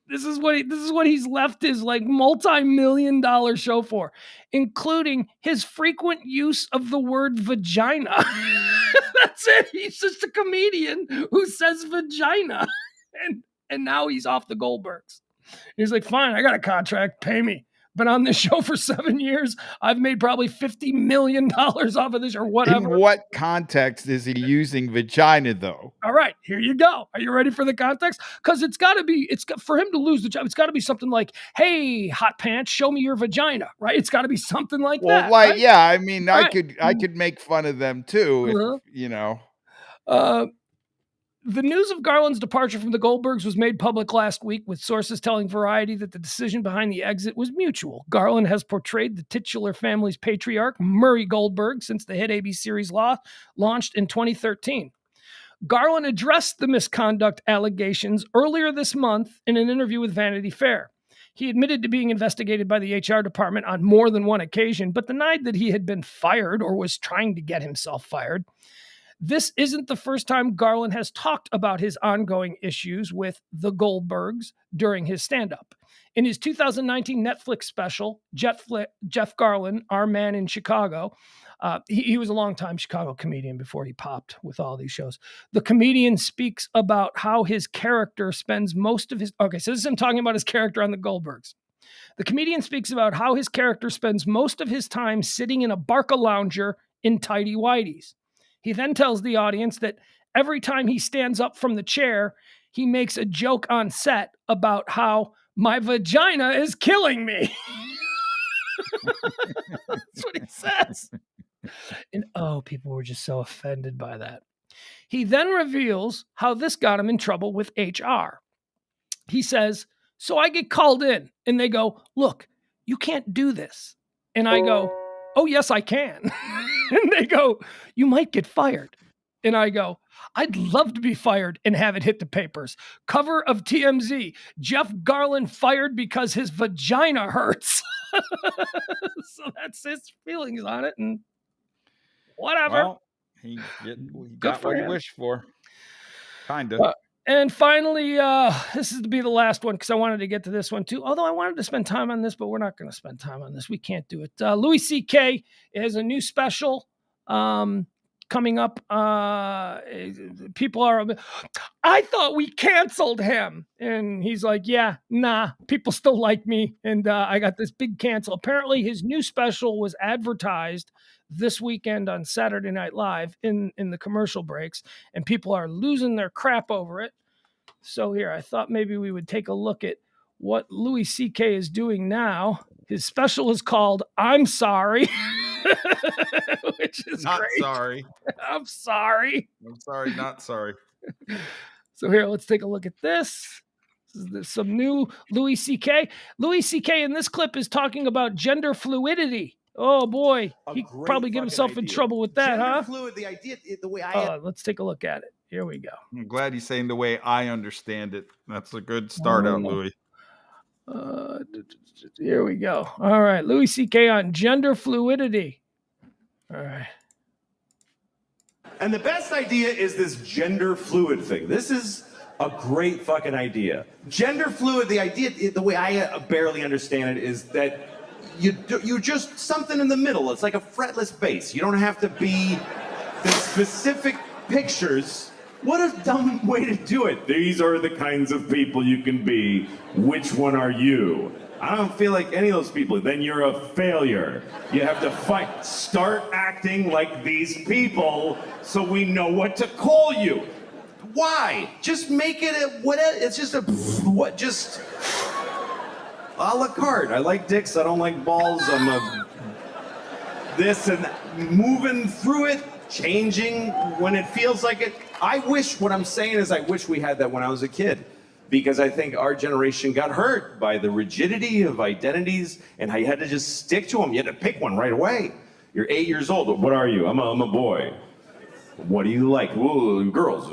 This is what he's left his multi-million-dollar show for, including his frequent use of the word vagina. That's it. He's just a comedian who says vagina. And now he's off the Goldbergs. He's like, fine, I got a contract. Pay me. Been on this show for 7 years. I've made probably $50 million off of this or whatever. In what context is he using vagina, though? All right, here you go. Are you ready for the context? Because for him to lose the job, it's got to be something like, hey, hot pants, show me your vagina, right? It's got to be something like that. Right? Yeah, I mean, right. I could make fun of them too, if. The news of Garland's departure from the Goldbergs was made public last week, with sources telling Variety that the decision behind the exit was mutual. Garland has portrayed the titular family's patriarch, Murray Goldberg, since the hit ABC series launched in 2013. Garland addressed the misconduct allegations earlier this month in an interview with Vanity Fair. He admitted to being investigated by the HR department on more than one occasion, but denied that he had been fired or was trying to get himself fired. This isn't the first time Garland has talked about his ongoing issues with the Goldbergs during his stand-up. In his 2019 Netflix special, Jeff Garland, Our Man in Chicago, he was a longtime Chicago comedian before he popped with all these shows. The comedian speaks about how his character spends most of his... Okay, so this is him talking about his character on the Goldbergs. The comedian speaks about how his character spends most of his time sitting in a Barca-lounger in tighty-whities. He then tells the audience that every time he stands up from the chair, he makes a joke on set about how my vagina is killing me. That's what he says. And people were just so offended by that. He then reveals how this got him in trouble with HR. He says, so I get called in and they go, look, you can't do this. And I go, oh, yes, I can. And they go, you might get fired. And I go, I'd love to be fired and have it hit the papers. Cover of TMZ, Jeff Garland fired because his vagina hurts. So that's his feelings on it. And whatever. Well, he got what he wished for. Kind of. And finally, this is to be the last one because I wanted to get to this one too. Although I wanted to spend time on this, but we're not going to spend time on this. We can't do it. Louis C.K. has a new special coming up. People are, I thought we canceled him. And he's like, yeah, nah, people still like me. And I got this big cancel. Apparently his new special was advertised this weekend on Saturday Night Live in the commercial breaks, and people are losing their crap over it. So here, I thought maybe we would take a look at what Louis C.K. is doing now. His special is called I'm Sorry, which is Not great. sorry. I'm sorry. I'm sorry, not sorry. So here, let's take a look at this. This is some new Louis C.K. Louis C.K. in this clip is talking about gender fluidity. Oh boy, he probably get himself in trouble with that, gender huh? Fluid, the idea, the way I Let's take a look at it. Here we go. I'm glad he's saying the way I understand it. That's a good start out, Louis. Here we go. All right, Louis C.K. on gender fluidity. All right. And the best idea is this gender fluid thing. This is a great fucking idea. Gender fluid, the idea, the way I barely understand it is that you just something in the middle. It's like a fretless bass. You don't have to be the specific pictures. What a dumb way to do it. These are the kinds of people you can be. Which one are you? I don't feel like any of those people. Then you're a failure. You have to fight. Start acting like these people so we know what to call you. Why? Just make it a what? It's just a what? Just a la carte. I like dicks. I don't like balls. I'm a this and that. Moving through it, changing when it feels like it. I wish. What I'm saying is, I wish we had that when I was a kid. Because I think our generation got hurt by the rigidity of identities and how you had to just stick to them. You had to pick one right away. You're 8 years old. What are you? I'm a boy. What do you like? Ooh, girls.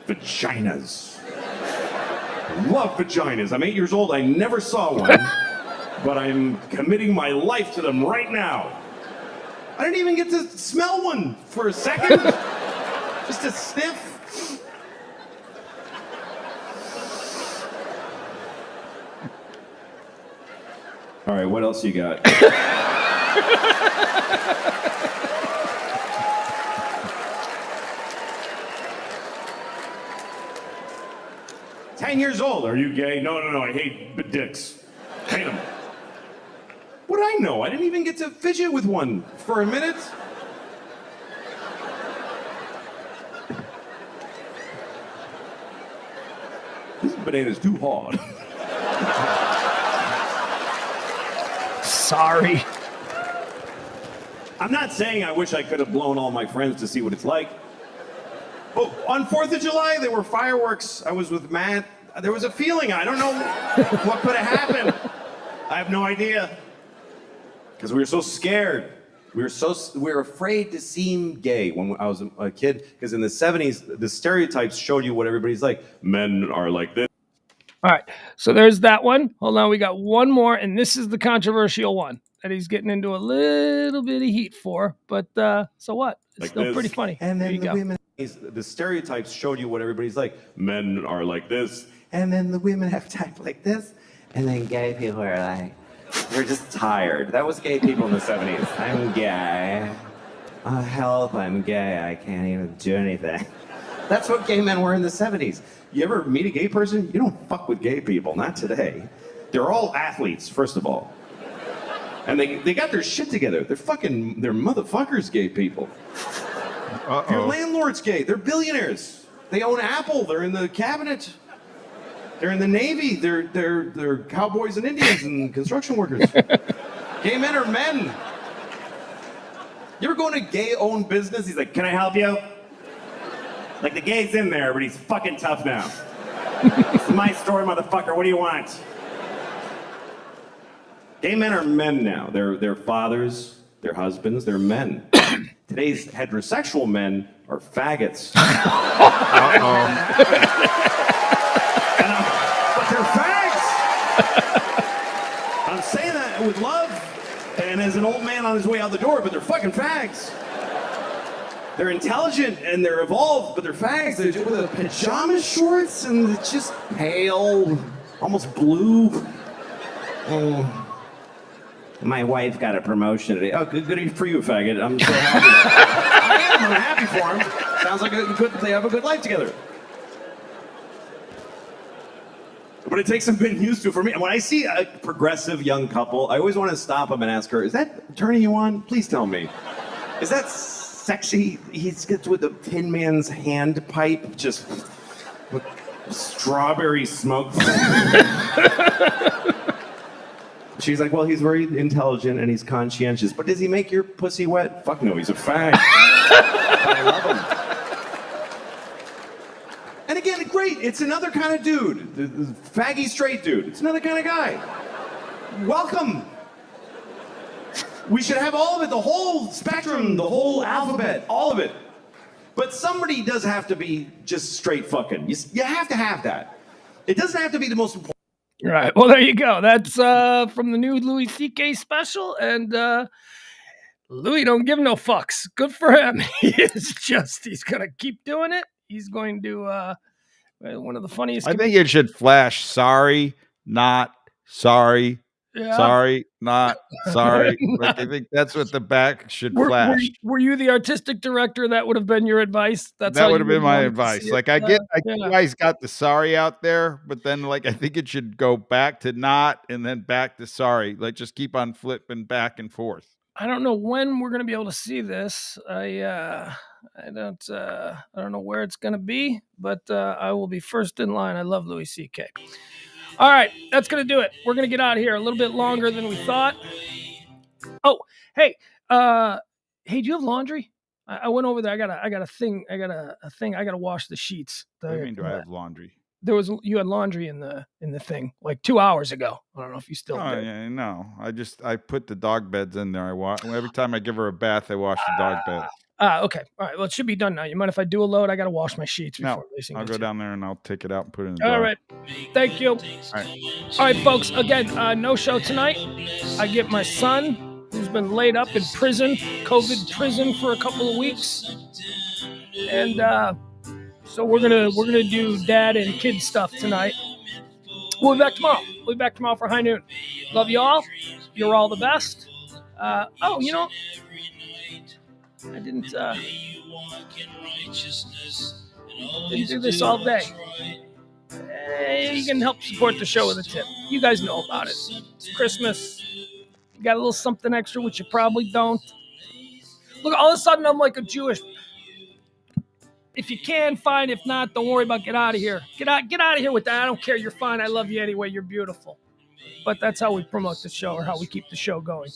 Vaginas. Love vaginas. I'm 8 years old. I never saw one. But I'm committing my life to them right now. I didn't even get to smell one for a second. Just a sniff. All right, what else you got? 10 years old. Are you gay? No, I hate dicks. Hate them. What do I know? I didn't even get to fidget with one for a minute. This banana's too hard. Sorry. I'm not saying I wish I could have blown all my friends to see what it's like. But on 4th of July, there were fireworks. I was with Matt. There was a feeling. I don't know what could have happened. I have no idea. Because we were so scared. We were afraid to seem gay when I was a kid. Because in the 70s, the stereotypes showed you what everybody's like. Men are like this. All right, so there's that one. Hold on, we got one more, and this is the controversial one that he's getting into a little bit of heat for. But so what? It's Like still this. pretty funny. And There then you the go. women, the stereotypes showed you what everybody's like. Men are like this. And then the women have to act like this. And then gay people are like, they're just tired. That was gay people in the 70s. I'm gay. Oh, help, I'm gay. I can't even do anything. That's what gay men were in the 70s. You ever meet a gay person? You don't fuck with gay people, not today. They're all athletes, first of all. And they got their shit together. They're motherfuckers, gay people. Your landlord's gay. They're billionaires. They own Apple. They're in the cabinet. They're in the Navy. They're cowboys and Indians and construction workers. Gay men are men. You ever go in a gay-owned business? He's like, can I help you? Like, the gay's in there, but he's fucking tough now. It's my store, motherfucker. What do you want? Gay men are men now. They're fathers, they're husbands, they're men. Today's heterosexual men are faggots. But they're fags! I'm saying that with love and as an old man on his way out the door, but they're fucking fags. They're intelligent and they're evolved, but they're fags. They're with the pajama shorts and it's just pale, almost blue. My wife got a promotion today. Oh, good for you, faggot. I'm so happy. I'm happy for him. Sounds like they have a good life together. But it takes some getting used to for me. When I see a progressive young couple, I always want to stop them and ask her, is that turning you on? Please tell me. Is that sexy? He gets with the Tin Man's hand pipe, just with strawberry smoke. She's like, well, he's very intelligent and he's conscientious, but does he make your pussy wet? Fuck no, he's a fag. I love him. And again, great, it's another kind of dude. The faggy straight dude. It's another kind of guy. Welcome. We should have all of it, the whole spectrum, the whole alphabet, all of it. But somebody does have to be just straight fucking. You have to have that. It doesn't have to be the most important. Right. Well, there you go. That's from the new Louis C.K. special, and Louis don't give no fucks. Good for him. He's gonna keep doing it. He's going to one of the funniest. I think it should flash. Sorry, not sorry. Yeah. Sorry, not sorry. Like, I think that's what the back should flash. Were you the artistic director? That would have been your advice. That would have been my advice. Like, I get you guys got the sorry out there, but then like I think it should go back to not and then back to sorry. Like, just keep on flipping back and forth. I don't know when we're gonna be able to see this. I don't know where it's gonna be, but I will be first in line. I love Louis C.K. All right, that's going to do it. We're going to get out of here a little bit longer than we thought. Oh, hey, do you have laundry? I went over there. I got a thing. I got to wash the sheets. What do you mean, do I have laundry? You had laundry in the thing like 2 hours ago. I don't know if you still do. Yeah, no. I put the dog beds in there. Every time I give her a bath, I wash the dog beds. Okay. All right. Well, it should be done now. You mind if I do a load? I got to wash my sheets before racing. I'll go down there and I'll take it out and put it in the jar. All right. Thank you. All right, folks. Again, no show tonight. I get my son, who's been laid up in prison, COVID prison for a couple of weeks. And so we're gonna do dad and kid stuff tonight. We'll be back tomorrow. We'll be back tomorrow for High Noon. Love you all. You're all the best. I didn't do this all day. You can help support the show with a tip. You guys know about it. It's Christmas. You got a little something extra, which you probably don't. Look, all of a sudden I'm like a Jewish. If you can, fine. If not, don't worry about. Get out of here. Get out of here with that. I don't care. You're fine. I love you anyway. You're beautiful. But that's how we promote the show, or how we keep the show going.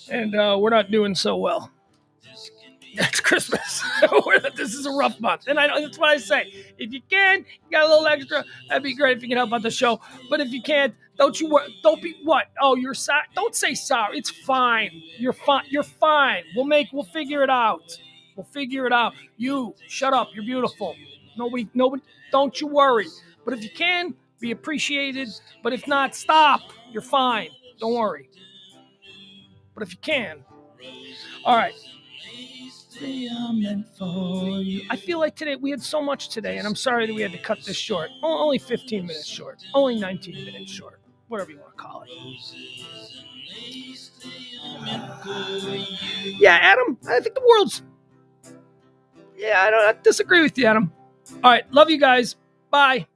And we're not doing so well. It's Christmas. This is a rough month. And that's what I say. If you can, you got a little extra, that'd be great if you can help out the show. But if you can't, don't be what? Oh, you're sorry. Don't say sorry. It's fine. You're fine. You're fine. We'll figure it out. We'll figure it out. You, shut up. You're beautiful. Nobody, don't you worry. But if you can, be appreciated. But if not, stop. You're fine. Don't worry. But if you can. All right. They are meant for you. I feel like today we had so much today, and I'm sorry that we had to cut this short. Only 15 minutes short. Only 19 minutes short. Whatever you want to call it. Yeah, Adam. I think the world's. Yeah, I disagree with you, Adam. All right. Love you guys. Bye.